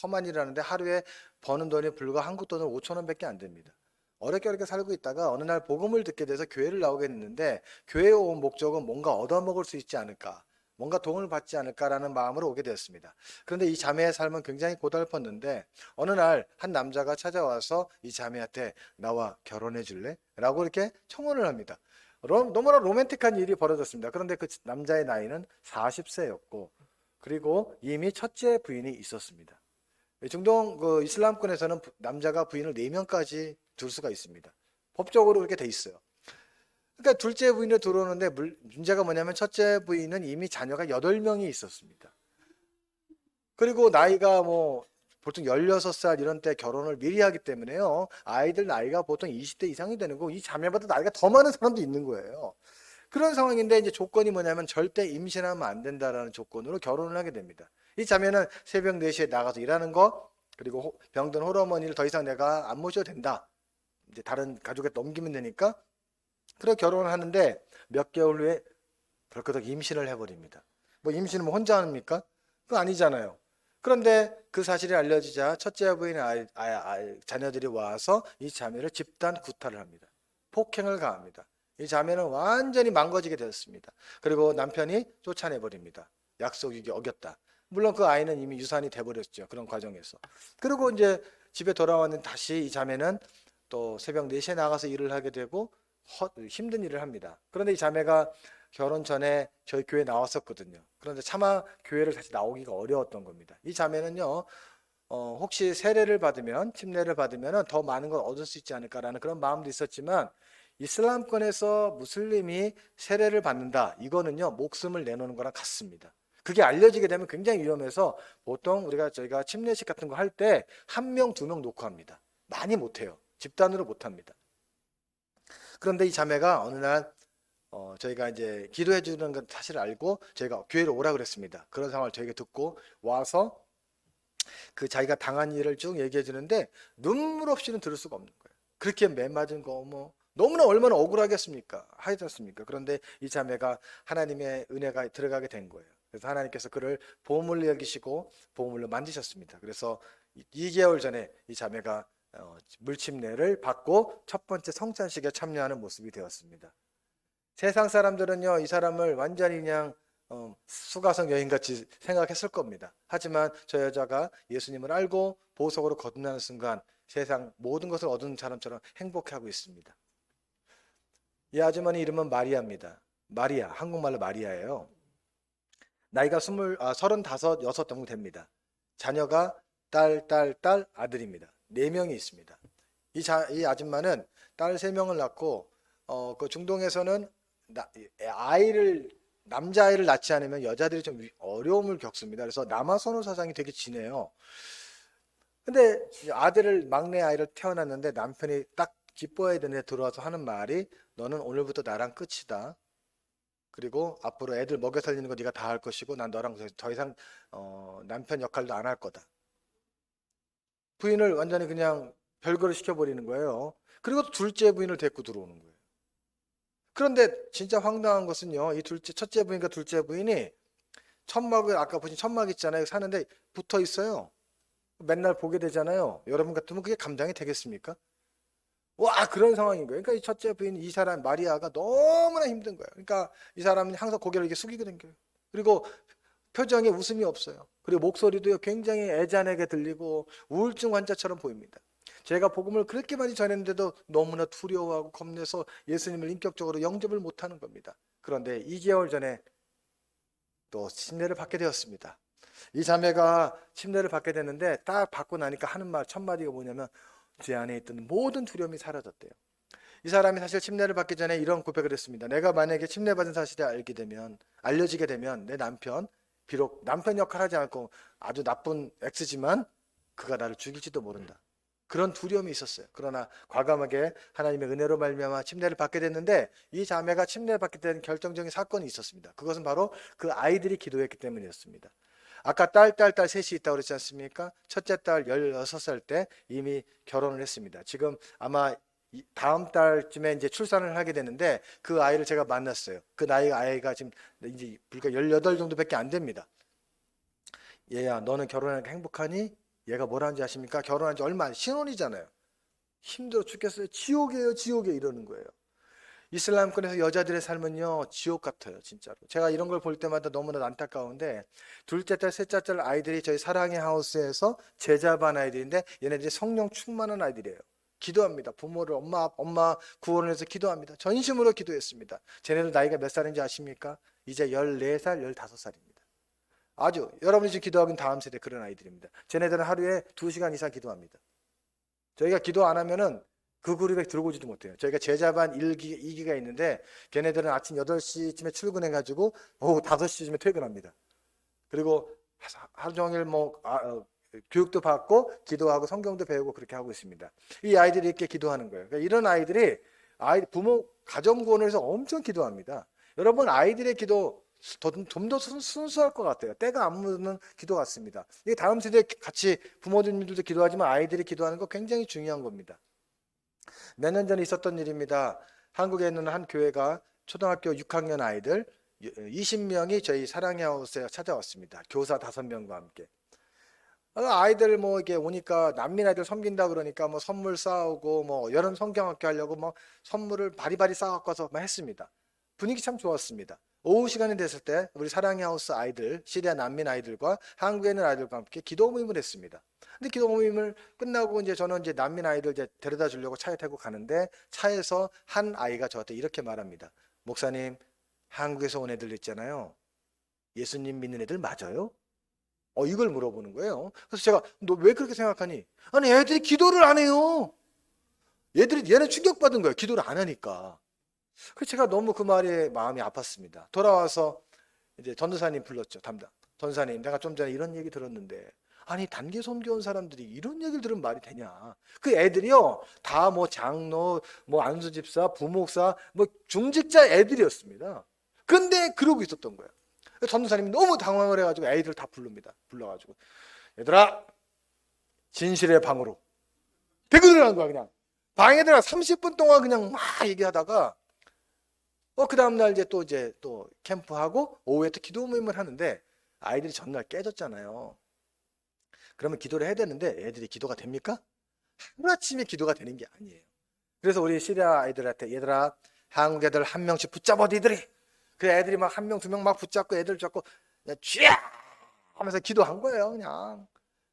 험한 일을 하는데 하루에 버는 돈이 불과 한국 돈으로 5천 원밖에 안 됩니다. 어렵게 살고 있다가 어느 날 복음을 듣게 돼서 교회를 나오게 됐는데 교회에 온 목적은 뭔가 얻어먹을 수 있지 않을까. 뭔가 도움을 받지 않을까라는 마음으로 오게 되었습니다. 그런데 이 자매의 삶은 굉장히 고달팠는데 어느 날 한 남자가 찾아와서 이 자매한테 나와 결혼해 줄래? 라고 이렇게 청혼을 합니다. 너무나 로맨틱한 일이 벌어졌습니다. 그런데 그 남자의 나이는 40세였고 그리고 이미 첫째 부인이 있었습니다. 중동 그 이슬람권에서는 남자가 부인을 4명까지 둘 수가 있습니다. 법적으로 그렇게 돼 있어요. 그러니까 둘째 부인을 들어오는데 문제가 뭐냐면 첫째 부인은 이미 자녀가 8명이 있었습니다. 그리고 나이가 뭐 보통 16살 이런 때 결혼을 미리 하기 때문에요. 아이들 나이가 보통 20대 이상이 되는 거고 이 자매보다 나이가 더 많은 사람도 있는 거예요. 그런 상황인데 이제 조건이 뭐냐면 절대 임신하면 안 된다라는 조건으로 결혼을 하게 됩니다. 이 자매는 새벽 4시에 나가서 일하는 거 그리고 병든 홀어머니를 더 이상 내가 안 모셔도 된다. 이제 다른 가족에 넘기면 되니까 그래 결혼을 하는데 몇 개월 후에 벌떡 임신을 해버립니다. 뭐 임신은 뭐 혼자 합니까? 그거 아니잖아요. 그런데 그 사실이 알려지자 첫째 부인의 자녀들이 와서 이 자매를 집단 구타를 합니다. 폭행을 가합니다. 이 자매는 완전히 망가지게 되었습니다. 그리고 남편이 쫓아내버립니다. 약속이 어겼다. 물론 그 아이는 이미 유산이 돼버렸죠. 그런 과정에서. 그리고 이제 집에 돌아왔는 다시 이 자매는 또 새벽 4시에 나가서 일을 하게 되고 힘든 일을 합니다. 그런데 이 자매가 결혼 전에 저희 교회에 나왔었거든요. 그런데 차마 교회를 다시 나오기가 어려웠던 겁니다. 이 자매는요, 혹시 세례를 받으면, 침례를 받으면 더 많은 걸 얻을 수 있지 않을까라는 그런 마음도 있었지만, 이슬람권에서 무슬림이 세례를 받는다. 이거는요, 목숨을 내놓는 거랑 같습니다. 그게 알려지게 되면 굉장히 위험해서 보통 저희가 침례식 같은 거 할 때 1명, 2명 놓고 합니다. 많이 못해요. 집단으로 못합니다. 그런데 이 자매가 어느 날 저희가 이제 기도해 주는 건 사실을 알고 저희가 교회로 오라 그랬습니다. 그런 상황을 저희가 듣고 와서 그 자기가 당한 일을 쭉 얘기해 주는데 눈물 없이는 들을 수가 없는 거예요. 그렇게 매맞은 거 뭐 너무나 얼마나 억울하겠습니까? 하셨습니까? 그런데 이 자매가 하나님의 은혜가 들어가게 된 거예요. 그래서 하나님께서 그를 보물로 여기시고 보물로 만드셨습니다. 그래서 2개월 전에 이 자매가 물침례를 받고 첫 번째 성찬식에 참여하는 모습이 되었습니다. 세상 사람들은요, 이 사람을 완전히 그냥 수가성 여인같이 생각했을 겁니다. 하지만 저 여자가 예수님을 알고 보석으로 거듭나는 순간 세상 모든 것을 얻은 사람처럼 행복해하고 있습니다. 이 아주머니 이름은 마리아입니다. 마리아, 한국말로 마리아예요. 나이가 35, 6 정도 됩니다. 자녀가 딸, 아들입니다. 4명이 있습니다. 이 아줌마는 딸 3명을 낳고 그 중동에서는 남자아이를 낳지 않으면 여자들이 좀 어려움을 겪습니다. 그래서 남아선호 사상이 되게 진해요. 근데 막내 아이를 태어났는데 남편이 딱 기뻐해야 되는데 들어와서 하는 말이 너는 오늘부터 나랑 끝이다. 그리고 앞으로 애들 먹여 살리는 거 네가 다 할 것이고 난 너랑 더 이상 남편 역할도 안 할 거다. 부인을 완전히 그냥 별거를 시켜버리는 거예요. 그리고 둘째 부인을 데리고 들어오는 거예요. 그런데 진짜 황당한 것은요, 첫째 부인과 둘째 부인이 천막을, 아까 보신 천막 있잖아요. 사는데 붙어 있어요. 맨날 보게 되잖아요. 여러분 같으면 그게 감당이 되겠습니까? 와, 그런 상황인 거예요. 그러니까 이 첫째 부인, 이 사람, 마리아가 너무나 힘든 거예요. 그러니까 이 사람은 항상 고개를 이렇게 숙이게 된 거예요. 그리고 표정에 웃음이 없어요. 그리고 목소리도 굉장히 애잔하게 들리고 우울증 환자처럼 보입니다. 제가 복음을 그렇게 많이 전했는데도 너무나 두려워하고 겁내서 예수님을 인격적으로 영접을 못하는 겁니다. 그런데 2개월 전에 또 침례를 받게 되었습니다. 이 자매가 침례를 받게 됐는데 딱 받고 나니까 하는 말 첫 마디가 뭐냐면 제 안에 있던 모든 두려움이 사라졌대요. 이 사람이 사실 침례를 받기 전에 이런 고백을 했습니다. 내가 만약에 침례 받은 사실이 알려지게 되면 내 남편, 비록 남편 역할을 하지 않고 아주 나쁜 X지만 그가 나를 죽일지도 모른다. 그런 두려움이 있었어요. 그러나 과감하게 하나님의 은혜로 말미암아 침례를 받게 됐는데 이 자매가 침례를 받게 된 결정적인 사건이 있었습니다. 그것은 바로 그 아이들이 기도했기 때문이었습니다. 아까 딸 셋이 있다고 그랬지 않습니까? 첫째 딸 16살 때 이미 결혼을 했습니다. 지금 아마 다음 달쯤에 이제 출산을 하게 되는데 그 아이를 제가 만났어요. 그 나이 아이가 지금 이제 불과 18 정도밖에 안 됩니다. 얘야, 너는 결혼하니까 행복하니? 얘가 뭐라는지 아십니까? 결혼한 지 얼마 안 신혼이잖아요. 힘들어 죽겠어요. 지옥이에요, 지옥에 이러는 거예요. 이슬람권에서 여자들의 삶은요, 지옥 같아요, 진짜로. 제가 이런 걸 볼 때마다 너무나 안타까운데, 둘째 딸, 셋째 딸 아이들이 저희 사랑의 하우스에서 제자반 아이들인데, 얘네들이 성령 충만한 아이들이에요. 기도합니다. 부모를 엄마 구원을 해서 기도합니다. 전심으로 기도했습니다. 쟤네들 나이가 몇 살인지 아십니까? 이제 14살, 15살입니다. 아주 여러분이 지금 기도하긴 다음 세대 그런 아이들입니다. 쟤네들은 하루에 2시간 이상 기도합니다. 저희가 기도 안 하면은 그 그룹에 들어오지도 못해요. 저희가 제자반 1기, 2기가 있는데 걔네들은 아침 8시쯤에 출근해가지고 오후 5시쯤에 퇴근합니다. 그리고 하루 종일 교육도 받고 기도하고 성경도 배우고 그렇게 하고 있습니다. 이 아이들이 이렇게 기도하는 거예요. 그러니까 이런 아이들이 부모 가정 구원을 위해서 엄청 기도합니다. 여러분 아이들의 기도 좀 더 순수할 것 같아요. 때가 안 묻는 기도 같습니다. 이게 다음 세대 같이 부모님들도 기도하지만 아이들이 기도하는 거 굉장히 중요한 겁니다. 몇 년 전에 있었던 일입니다. 한국에 있는 한 교회가 초등학교 6학년 아이들 20명이 저희 사랑의 하우스에 찾아왔습니다. 교사 5명과 함께. 아이들 이렇게 오니까 난민 아이들 섬긴다 그러니까 선물 싸우고 여름 성경학교 하려고 선물을 바리바리 싸갖고 와서 했습니다. 분위기 참 좋았습니다. 오후 시간이 됐을 때 우리 사랑의 하우스 아이들, 시리아 난민 아이들과 한국에 있는 아이들과 함께 기도 모임을 했습니다. 근데 기도 모임을 끝나고 저는 난민 아이들 데려다 주려고 차에 타고 가는데 차에서 한 아이가 저한테 이렇게 말합니다. 목사님, 한국에서 온 애들 있잖아요. 예수님 믿는 애들 맞아요? 이걸 물어보는 거예요. 그래서 제가 너 왜 그렇게 생각하니? 아니 애들이 기도를 안 해요. 얘는 충격받은 거예요. 기도를 안 하니까. 그래서 제가 너무 그 말에 마음이 아팠습니다. 돌아와서 이제 전도사님 불렀죠. 담당. 전도사님, 내가 좀 전에 이런 얘기 들었는데 아니 단기 선교 온 사람들이 이런 얘기를 들으면 말이 되냐. 그 애들이요 다 장로, 안수 집사, 부목사, 중직자 애들이었습니다. 근데 그러고 있었던 거예요. 전도사님이 너무 당황을 해가지고 애들 다 부릅니다. 불러가지고 얘들아 진실의 방으로 대고 들어간 거야. 그냥 방에 들어가 30분 동안 그냥 막 얘기하다가 그 다음날 또 캠프하고 오후에 또 기도 모임을 하는데 아이들이 전날 깨졌잖아요. 그러면 기도를 해야 되는데 애들이 기도가 됩니까? 하루아침에 기도가 되는 게 아니에요. 그래서 우리 시리아 아이들한테 얘들아 한국 애들 한 명씩 붙잡아 니들이. 그 애들이 막 한 명, 2명 막 붙잡고 애들 잡고 쥐야 하면서 기도한 거예요. 그냥.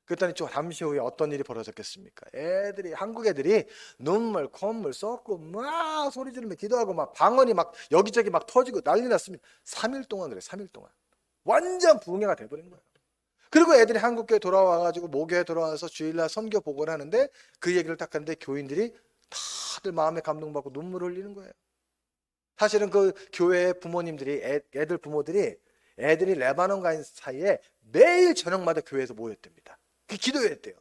그랬더니 잠시 후에 어떤 일이 벌어졌겠습니까? 한국 애들이 눈물, 콧물 쏟고 막 소리 지르며 기도하고 막 방언이 막 여기저기 막 터지고 난리 났습니다. 3일 동안 그래, 3일 동안. 완전 부흥회가 돼버린 거예요. 그리고 애들이 한국교회 돌아와가지고 모교에 돌아와서 주일날 선교 보고를 하는데 그 얘기를 딱 하는데 교인들이 다들 마음에 감동받고 눈물을 흘리는 거예요. 사실은 그 교회 부모님들이 애들 부모들이 애들이 레바논 가 있는 사이에 매일 저녁마다 교회에서 모였답니다. 그 기도했대요.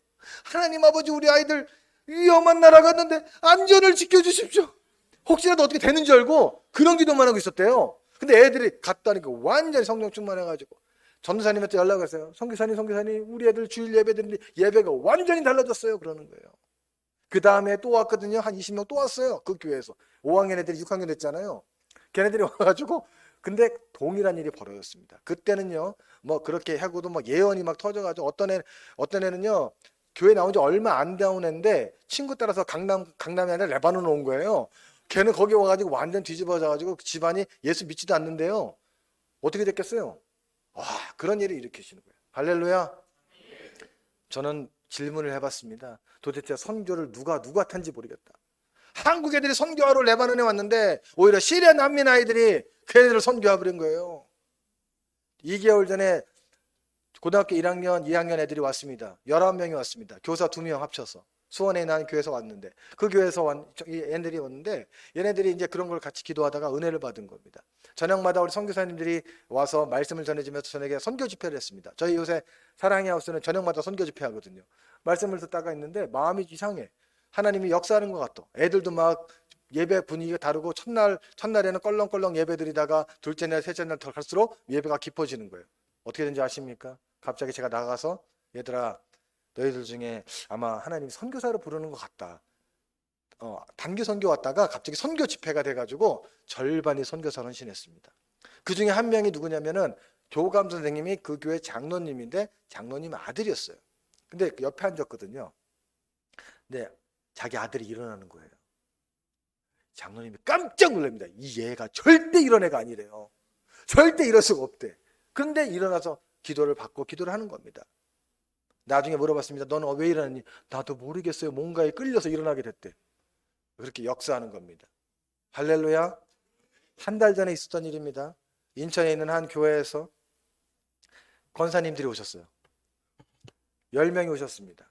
하나님 아버지 우리 아이들 위험한 나라 갔는데 안전을 지켜주십시오. 혹시라도 어떻게 되는 줄 알고 그런 기도만 하고 있었대요. 근데 애들이 갔다니까 완전히 성령 충만해가지고 전도사님한테 연락을 했어요. 선교사님 우리 애들 주일 예배 드리는데 예배가 완전히 달라졌어요. 그러는 거예요. 그 다음에 또 왔거든요. 한 20명 또 왔어요. 그 교회에서 5학년 애들이 6학년 됐잖아요. 걔네들이 와가지고 근데 동일한 일이 벌어졌습니다. 그때는요 그렇게 하고도 예언이 막 터져가지고 어떤 애는요 교회 나온 지 얼마 안 되는 애인데 친구 따라서 강남이 아니라 레바논 온 거예요. 걔는 거기 와가지고 완전 뒤집어져가지고 집안이 예수 믿지도 않는데요. 어떻게 됐겠어요? 와, 그런 일을 일으키시는 거예요. 할렐루야. 저는 질문을 해봤습니다. 도대체 선교를 누가 탄지 모르겠다. 한국 애들이 선교하러 레바논에 왔는데 오히려 시리아 난민 아이들이 그 애들을 선교해버린 거예요. 2개월 전에 고등학교 1학년, 2학년 애들이 왔습니다. 11명이 왔습니다. 교사 2명 합쳐서. 수원에 있는 교회에서 왔는데 그 교회에서 얘네들이 왔는데 얘네들이 이제 그런 걸 같이 기도하다가 은혜를 받은 겁니다. 저녁마다 우리 선교사님들이 와서 말씀을 전해주면서 저녁에 선교 집회를 했습니다. 저희 요새 사랑의 하우스는 저녁마다 선교 집회 하거든요. 말씀을 듣다가 있는데 마음이 이상해. 하나님이 역사하는 것 같아. 애들도 막 예배 분위기가 다르고 첫날에는 껄렁껄렁 예배 드리다가 둘째 날, 셋째 날 더 갈수록 예배가 깊어지는 거예요. 어떻게 된지 아십니까? 갑자기 제가 나가서 얘들아 너희들 중에 아마 하나님 선교사로 부르는 것 같다. 단기 선교 왔다가 갑자기 선교 집회가 돼가지고 절반이 선교사로 헌신했습니다. 그 중에 한 명이 누구냐면은 교감 선생님이 그 교회 장로님인데 장로님 아들이었어요. 근데 옆에 앉았거든요. 근데 자기 아들이 일어나는 거예요. 장로님이 깜짝 놀랍니다. 이 얘가 절대 이런 애가 아니래요. 절대 이럴 수가 없대. 그런데 일어나서 기도를 받고 기도를 하는 겁니다. 나중에 물어봤습니다. 너는 왜 일어났니? 나도 모르겠어요. 뭔가에 끌려서 일어나게 됐대. 그렇게 역사하는 겁니다. 할렐루야. 한 달 전에 있었던 일입니다. 인천에 있는 한 교회에서 권사님들이 오셨어요. 10명이 오셨습니다.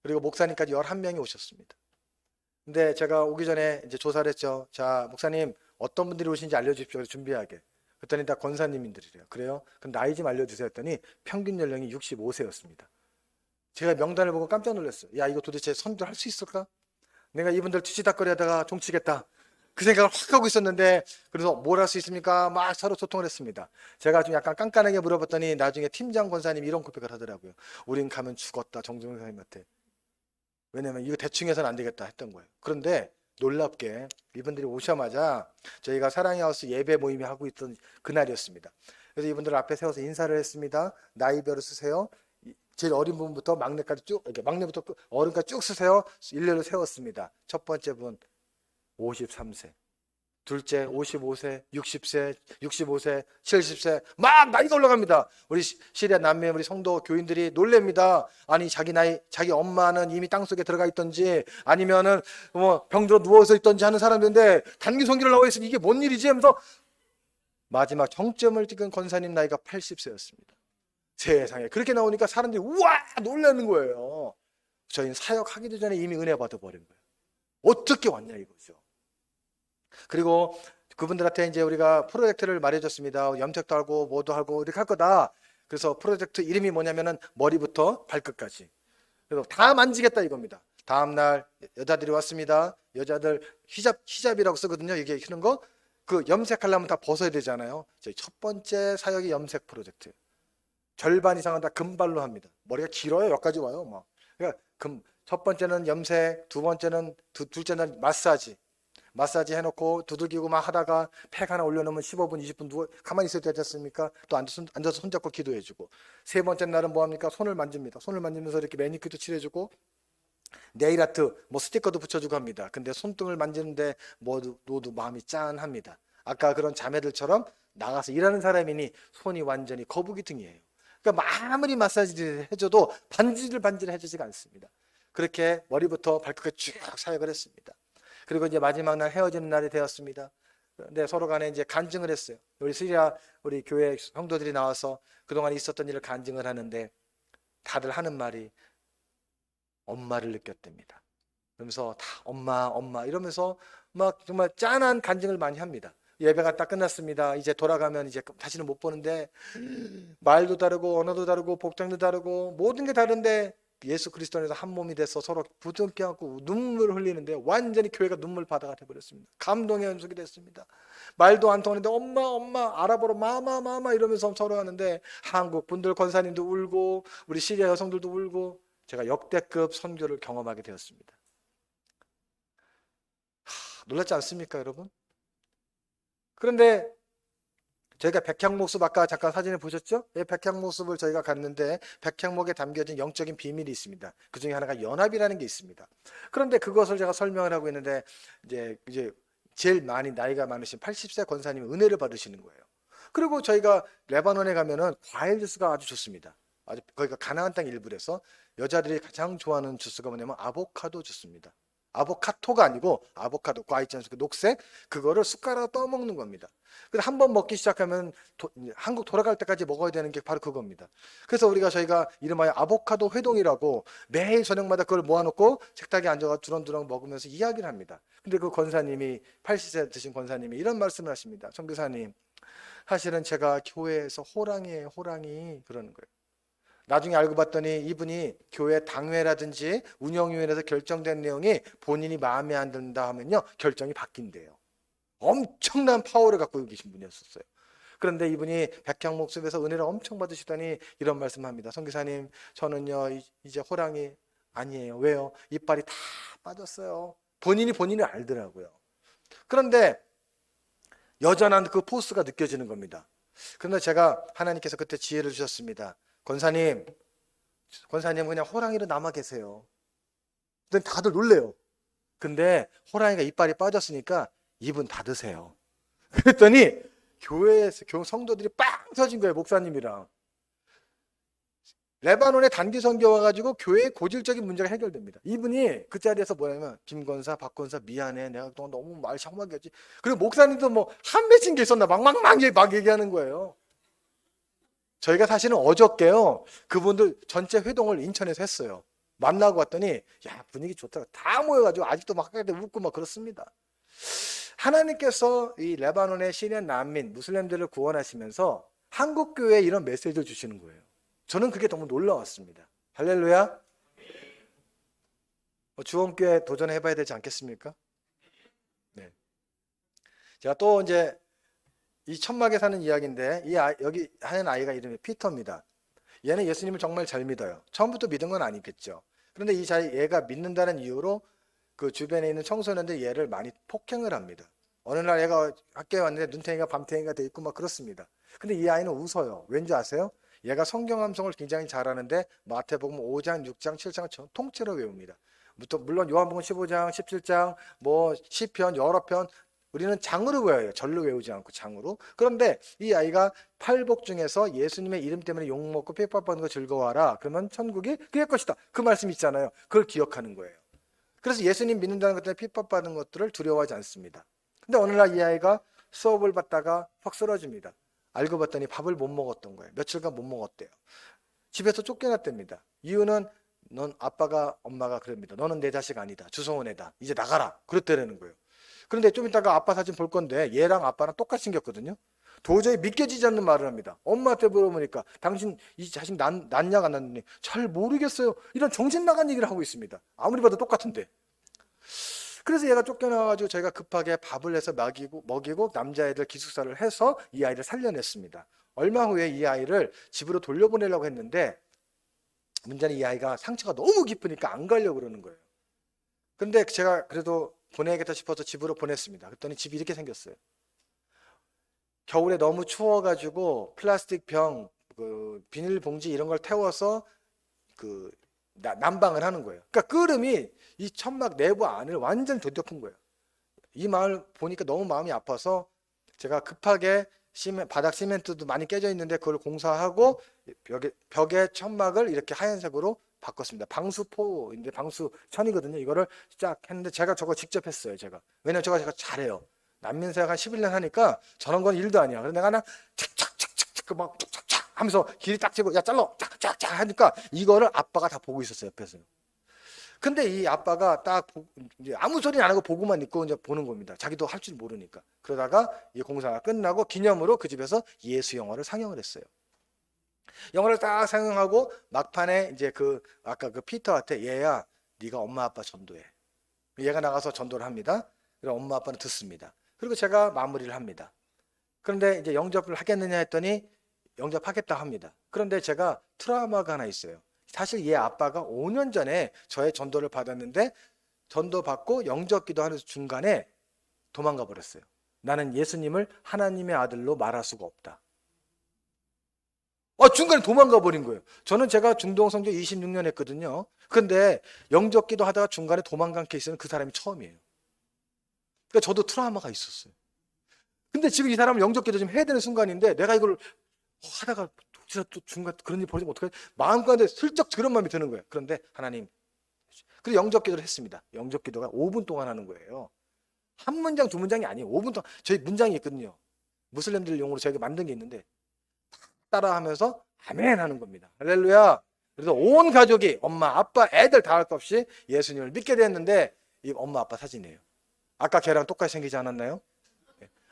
그리고 목사님까지 11명이 오셨습니다. 근데 제가 오기 전에 이제 조사를 했죠. 자, 목사님 어떤 분들이 오신지 알려주십시오. 준비하게. 그랬더니 다 권사님들이래요. 그래요? 그럼 나이 좀 알려주세요 했더니 평균 연령이 65세였습니다. 제가 명단을 보고 깜짝 놀랐어요. 야, 이거 도대체 선교할 수 있을까? 내가 이분들 뒤치다거리 하다가 종치겠다. 그 생각을 확 하고 있었는데, 그래서 뭘 할 수 있습니까? 막 서로 소통을 했습니다. 제가 좀 약간 깐깐하게 물어봤더니 나중에 팀장 권사님이 이런 고백을 하더라고요. 우린 가면 죽었다, 정종영 선생님한테. 왜냐면 이거 대충 해서는 안 되겠다 했던 거예요. 그런데 놀랍게 이분들이 오자마자 저희가 사랑의 하우스 예배 모임이 하고 있던 그날이었습니다. 그래서 이분들 앞에 세워서 인사를 했습니다. 나이별을 쓰세요. 제일 어린 분부터 막내까지 쭉, 이렇게 막내부터 어른까지 쭉 쓰세요. 일렬로 세웠습니다. 첫 번째 분 53세, 둘째 55세, 60세, 65세, 70세 막 나이가 올라갑니다. 우리 시리아 남매 우리 성도 교인들이 놀랍니다. 아니 자기 나이, 자기 엄마는 이미 땅속에 들어가 있던지 아니면은 뭐 병들어 누워서 있던지 하는 사람들인데 단기 성기를 나와 있으니 이게 뭔 일이지 하면서 마지막 정점을 찍은 권사님 나이가 80세였습니다. 세상에 그렇게 나오니까 사람들이 우와 놀라는 거예요. 저희는 사역하기도 전에 이미 은혜 받아버린 거예요. 어떻게 왔냐 이거죠. 그리고 그분들한테 이제 우리가 프로젝트를 말해줬습니다. 염색도 하고 뭐도 하고 이렇게 할 거다. 그래서 프로젝트 이름이 뭐냐면은 머리부터 발끝까지. 그래서 다 만지겠다 이겁니다. 다음날 여자들이 왔습니다. 여자들 히잡이라고 쓰거든요. 이게 하는 거. 그 염색하려면 다 벗어야 되잖아요. 저희 첫 번째 사역이 염색 프로젝트. 절반 이상은 다 금발로 합니다. 머리가 길어요. 여기까지 와요. 막. 그러니까 첫 번째는 염색, 두 번째는 둘째는 마사지 해놓고 두들기고 막 하다가 팩 하나 올려놓으면 15분, 20분 누워 가만히 있어야 되지 않습니까? 또 앉아서 손잡고 기도해주고. 세 번째 날은 뭐합니까? 손을 만집니다. 손을 만지면서 이렇게 매니큐어도 칠해주고 네일 아트, 뭐 스티커도 붙여주고 합니다. 근데 손등을 만지는데 모두 마음이 짠합니다. 아까 그런 자매들처럼 나가서 일하는 사람이니 손이 완전히 거북이등이에요. 그러니까 아무리 마사지를 해줘도 반질 해주지가 않습니다. 그렇게 머리부터 발끝까지 쭉 사역을 했습니다. 그리고 이제 마지막 날 헤어지는 날이 되었습니다. 근데 서로 간에 이제 간증을 했어요. 우리 시리아 우리 교회 성도들이 나와서 그동안 있었던 일을 간증을 하는데 다들 하는 말이 엄마를 느꼈답니다. 그러면서 다 엄마 이러면서 막 정말 짠한 간증을 많이 합니다. 예배가 딱 끝났습니다. 이제 돌아가면 이제 다시는 못 보는데 말도 다르고 언어도 다르고 복장도 다르고 모든 게 다른데 예수 그리스도 안에서 한 몸이 돼서 서로 부둥켜 안고 눈물을 흘리는데 완전히 교회가 눈물 바다가 되어버렸습니다. 감동의 연속이 됐습니다. 말도 안 통하는데 엄마 아랍어로 마마 이러면서 서로 하는데 한국 분들 권사님도 울고 우리 시리아 여성들도 울고 제가 역대급 선교를 경험하게 되었습니다. 놀랐지 않습니까 여러분? 그런데 저희가 백향목숲 아까 잠깐 사진을 보셨죠? 백향목숲을 저희가 갔는데 백향목에 담겨진 영적인 비밀이 있습니다. 그 중에 하나가 연합이라는 게 있습니다. 그런데 그것을 제가 설명을 하고 있는데 이제 제일 많이 나이가 많으신 80세 권사님이 은혜를 받으시는 거예요. 그리고 저희가 레바논에 가면은 과일 주스가 아주 좋습니다. 아주 거기가 가나안 땅 일부라서 여자들이 가장 좋아하는 주스가 뭐냐면 아보카도 주스입니다. 아보카토가 아니고 아보카도 과 있지 않습니까? 녹색 그거를 숟가락으로 떠먹는 겁니다. 그래서 한번 먹기 시작하면 한국 돌아갈 때까지 먹어야 되는 게 바로 그겁니다. 그래서 저희가 이름하여 아보카도 회동이라고 매일 저녁마다 그걸 모아놓고 식탁에 앉아서 두렁두렁 먹으면서 이야기를 합니다. 근데 그 권사님이 80세 드신 권사님이 이런 말씀을 하십니다. 선교사님 사실은 제가 교회에서 호랑이에요 호랑이 그러는 거예요. 나중에 알고 봤더니 이분이 교회 당회라든지 운영위원회에서 결정된 내용이 본인이 마음에 안 든다 하면요 결정이 바뀐대요. 엄청난 파워를 갖고 계신 분이었어요. 그런데 이분이 백향목숲에서 은혜를 엄청 받으시더니 이런 말씀합니다. 선교사님 저는요 이제 호랑이 아니에요. 왜요? 이빨이 다 빠졌어요. 본인을 알더라고요. 그런데 여전한 그 포스가 느껴지는 겁니다. 그런데 제가 하나님께서 그때 지혜를 주셨습니다. 권사님 그냥 호랑이로 남아 계세요. 근데 다들 놀래요. 근데 호랑이가 이빨이 빠졌으니까 입은 닫으세요. 그랬더니 교회에서 성도들이 빵 터진 거예요. 목사님이랑. 레바논에 단기 선교 와가지고 교회의 고질적인 문제가 해결됩니다. 이분이 그 자리에서 뭐냐면 김권사, 박권사 미안해. 내가 그동안 너무 말 샤머하게 했지. 그리고 목사님도 뭐 한 맺힌 게 있었나 막 얘기하는 거예요. 저희가 사실은 어저께요. 그분들 전체 회동을 인천에서 했어요. 만나고 왔더니 야 분위기 좋다. 다 모여가지고 아직도 막 웃고 막 그렇습니다. 하나님께서 이 레바논의 시리아 난민 무슬림들을 구원하시면서 한국 교회에 이런 메시지를 주시는 거예요. 저는 그게 너무 놀라웠습니다. 할렐루야. 주원교회 도전해봐야 되지 않겠습니까? 네. 제가 또 이제 이 천막에 사는 이야기인데 여기 하는 아이가 이름이 피터입니다. 얘는 예수님을 정말 잘 믿어요. 처음부터 믿은 건 아니겠죠. 그런데 얘가 믿는다는 이유로 그 주변에 있는 청소년들 얘를 많이 폭행을 합니다. 어느 날 얘가 학교에 왔는데 눈탱이가 밤탱이가 돼 있고 막 그렇습니다. 근데 이 아이는 웃어요. 왠지 아세요? 얘가 성경 암송을 굉장히 잘하는데 마태복음 5장, 6장, 7장을 통째로 외웁니다. 물론 요한복음 15장, 17장, 뭐 시편 여러 편 우리는 장으로 외워요. 절로 외우지 않고 장으로. 그런데 이 아이가 팔복 중에서 예수님의 이름 때문에 욕먹고 핍박받는 거 즐거워하라. 그러면 천국이 그의 것이다. 그 말씀 있잖아요. 그걸 기억하는 거예요. 그래서 예수님 믿는다는 것 때문에 핍박받는 것들을 두려워하지 않습니다. 근데 어느 날 이 아이가 수업을 받다가 확 쓰러집니다. 알고 봤더니 밥을 못 먹었던 거예요. 며칠간 못 먹었대요. 집에서 쫓겨났답니다. 이유는 넌 아빠가 엄마가 그럽니다. 너는 내 자식 아니다. 주소온 애다. 이제 나가라. 그랬다는 거예요. 그런데 좀 이따가 아빠 사진 볼 건데 얘랑 아빠랑 똑같이 생겼거든요. 도저히 믿겨지지 않는 말을 합니다. 엄마한테 물어보니까 당신 이 자식 낳냐가 안 낳느니 잘 모르겠어요. 이런 정신 나간 얘기를 하고 있습니다. 아무리 봐도 똑같은데. 그래서 얘가 쫓겨나가지고 저희가 급하게 밥을 해서 먹이고 남자애들 기숙사를 해서 이 아이를 살려냈습니다. 얼마 후에 이 아이를 집으로 돌려보내려고 했는데 문제는 이 아이가 상처가 너무 깊으니까 안 가려고 그러는 거예요. 근데 제가 그래도 보내야겠다 싶어서 집으로 보냈습니다. 그랬더니 집이 이렇게 생겼어요. 겨울에 너무 추워가지고 플라스틱 병, 비닐봉지 이런 걸 태워서 난방을 하는 거예요. 그러니까 끓음이 이 천막 내부 안을 완전히 뒤덮은 거예요. 이 마을 보니까 너무 마음이 아파서 제가 급하게 바닥 시멘트도 많이 깨져 있는데 그걸 공사하고 벽에 천막을 이렇게 하얀색으로 바꿨습니다. 방수포인데 방수천이거든요. 이거를 쫙 했는데 제가 저거 직접 했어요. 왜냐면 제가 잘해요. 난민생활 한 11년 하니까 저런 건 일도 아니야. 그래서 내가 하나 착착착착착 막 착착착 하면서 길이 딱 치고 야 잘라 착착착 하니까 이거를 아빠가 다 보고 있었어요. 옆에서. 근데 이 아빠가 딱 이제 아무 소리 안 하고 보고만 있고 이제 보는 겁니다. 자기도 할 줄 모르니까. 그러다가 이 공사가 끝나고 기념으로 그 집에서 예수 영화를 상영을 했어요. 영화를 딱 상영하고 막판에 이제 아까 그 피터한테 얘야 네가 엄마 아빠 전도해. 얘가 나가서 전도를 합니다. 그럼 엄마 아빠는 듣습니다. 그리고 제가 마무리를 합니다. 그런데 이제 영접을 하겠느냐 했더니 영접하겠다 합니다. 그런데 제가 트라우마가 하나 있어요. 사실 얘 아빠가 5년 전에 저의 전도를 받았는데 전도 받고 영접 기도하는 중간에 도망가 버렸어요. 나는 예수님을 하나님의 아들로 말할 수가 없다. 중간에 도망가 버린 거예요. 제가 중동 선교 26년 했거든요. 근데 영접 기도하다가 중간에 도망간 케이스는 그 사람이 처음이에요. 그러니까 저도 트라우마가 있었어요. 근데 지금 이 사람을 영접 기도 좀 해야 되는 순간인데 내가 이걸 하다가 혹시라도 또 중간 그런 일 벌어지면 어떡하지? 마음가운데 슬쩍 그런 마음이 드는 거예요. 그런데 하나님, 그리고 영접 기도를 했습니다. 영접 기도가 5분 동안 하는 거예요. 한 문장 두 문장이 아니에요. 5분 동안. 저희 문장이 있거든요. 무슬림들 용어로 저희가 만든 게 있는데 따라하면서 아멘 하는 겁니다. 할렐루야. 그래서 온 가족이 엄마, 아빠, 애들 다 할 것 없이 예수님을 믿게 됐는데 이 엄마, 아빠 사진이에요. 아까 걔랑 똑같이 생기지 않았나요?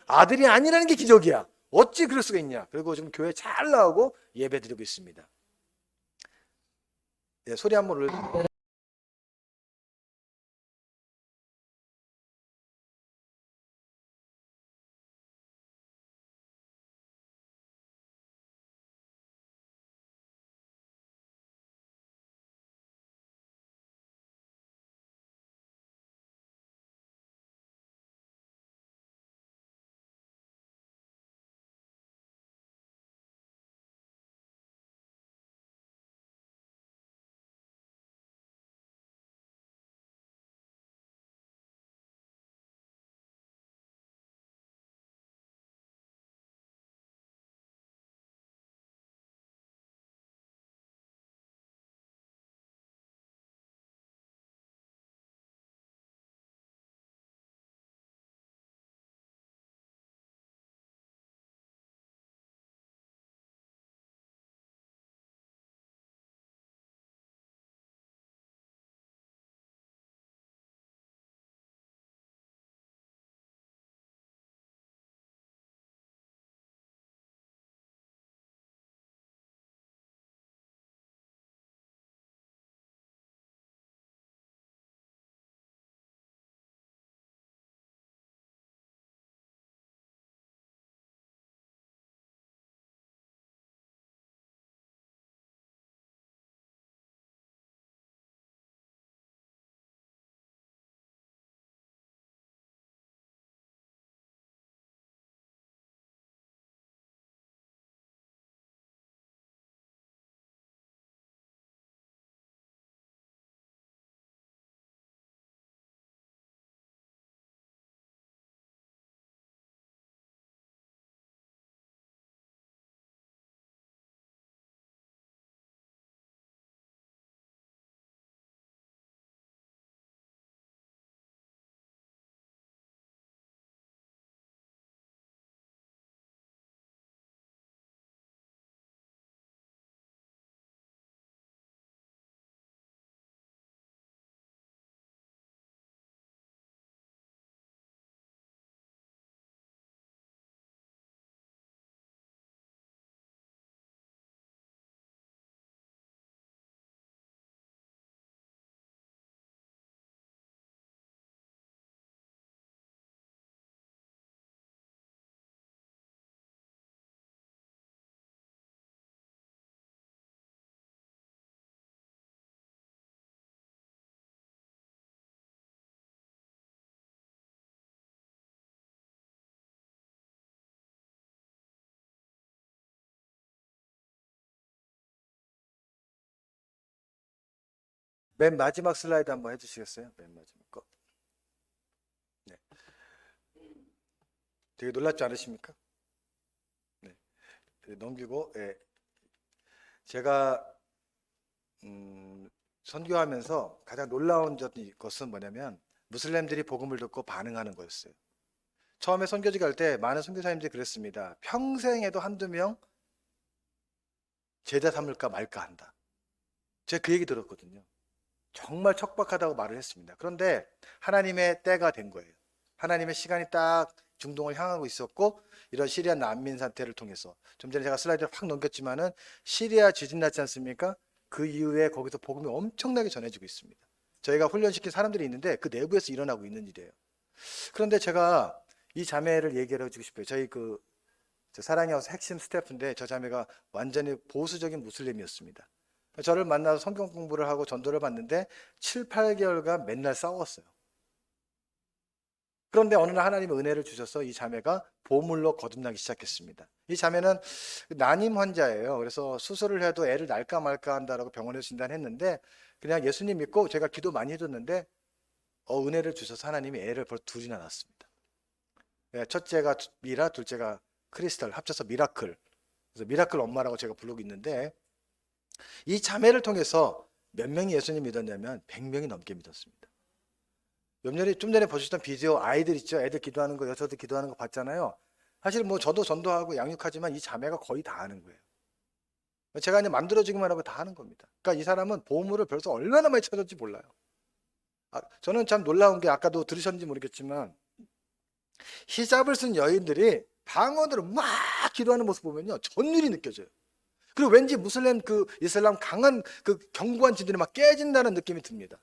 아들이 아니라는 게 기적이야. 어찌 그럴 수가 있냐. 그리고 지금 교회 잘 나오고 예배 드리고 있습니다. 소리 한번 올려. 맨 마지막 슬라이드 한번 해주시겠어요? 맨 마지막 거. 네. 되게 놀랍지 않으십니까? 네. 넘기고, 예. 제가 선교하면서 가장 놀라운 것은 뭐냐면 무슬림들이 복음을 듣고 반응하는 거였어요. 처음에 선교지 갈 때 많은 선교사님들이 그랬습니다. 평생에도 한두 명 제자 삼을까 말까 한다. 제가 그 얘기 들었거든요. 정말 척박하다고 말을 했습니다. 그런데 하나님의 때가 된 거예요. 하나님의 시간이 딱 중동을 향하고 있었고, 이런 시리아 난민 사태를 통해서 좀 전에 제가 슬라이드를 확 넘겼지만은 시리아 지진 났지 않습니까? 그 이후에 거기서 복음이 엄청나게 전해지고 있습니다. 저희가 훈련시킨 사람들이 있는데 그 내부에서 일어나고 있는 일이에요. 그런데 제가 이 자매를 얘기를 해주고 싶어요. 저희 사랑의 하우스 핵심 스태프인데 저 자매가 완전히 보수적인 무슬림이었습니다. 저를 만나서 성경 공부를 하고 전도를 받는데 7, 8개월간 맨날 싸웠어요. 그런데 어느 날 하나님의 은혜를 주셔서 이 자매가 보물로 거듭나기 시작했습니다. 이 자매는 난임 환자예요. 그래서 수술을 해도 애를 낳을까 말까 한다라고 병원에서 진단했는데 그냥 예수님 믿고 제가 기도 많이 해줬는데 은혜를 주셔서 하나님이 애를 벌써 둘이나 낳았습니다. 첫째가 미라, 둘째가 크리스탈, 합쳐서 미라클. 그래서 미라클 엄마라고 제가 부르고 있는데 이 자매를 통해서 몇 명이 예수님 믿었냐면 100명이 넘게 믿었습니다. 좀 전에 보셨던 비디오 아이들 있죠? 애들 기도하는 거, 여자들 기도하는 거 봤잖아요. 사실 뭐 저도 전도하고 양육하지만 이 자매가 거의 다 하는 거예요. 제가 그냥 만들어주기만 하고 다 하는 겁니다. 그러니까 이 사람은 보물을 벌써 얼마나 많이 찾았지 몰라요. 저는 참 놀라운 게 아까도 들으셨는지 모르겠지만 히잡을 쓴 여인들이 방언으로 막 기도하는 모습 보면요 전율이 느껴져요. 그리고 왠지 무슬림 이슬람 강한 견고한 진들이 막 깨진다는 느낌이 듭니다.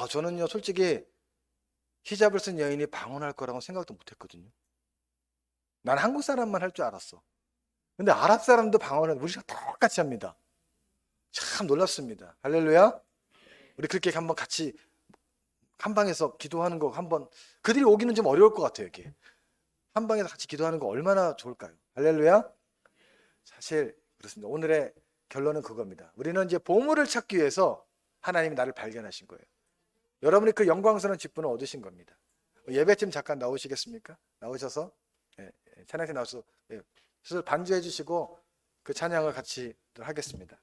저는요 솔직히 히잡을 쓴 여인이 방언할 거라고 생각도 못했거든요. 난 한국 사람만 할 줄 알았어. 근데 아랍 사람도 방언을 우리가 똑같이 합니다. 참 놀랍습니다. 할렐루야. 우리 그렇게 한번 같이 한 방에서 기도하는 거 한번, 그들이 오기는 좀 어려울 것 같아요. 이렇게 한 방에서 같이 기도하는 거 얼마나 좋을까요? 할렐루야. 사실 그렇습니다. 오늘의 결론은 그겁니다. 우리는 이제 보물을 찾기 위해서 하나님이 나를 발견하신 거예요. 여러분이 그 영광스러운 직분을 얻으신 겁니다. 예배팀 잠깐 나오시겠습니까? 나오셔서 찬양팀 나와서 반주해 주시고 그 찬양을 같이 하겠습니다.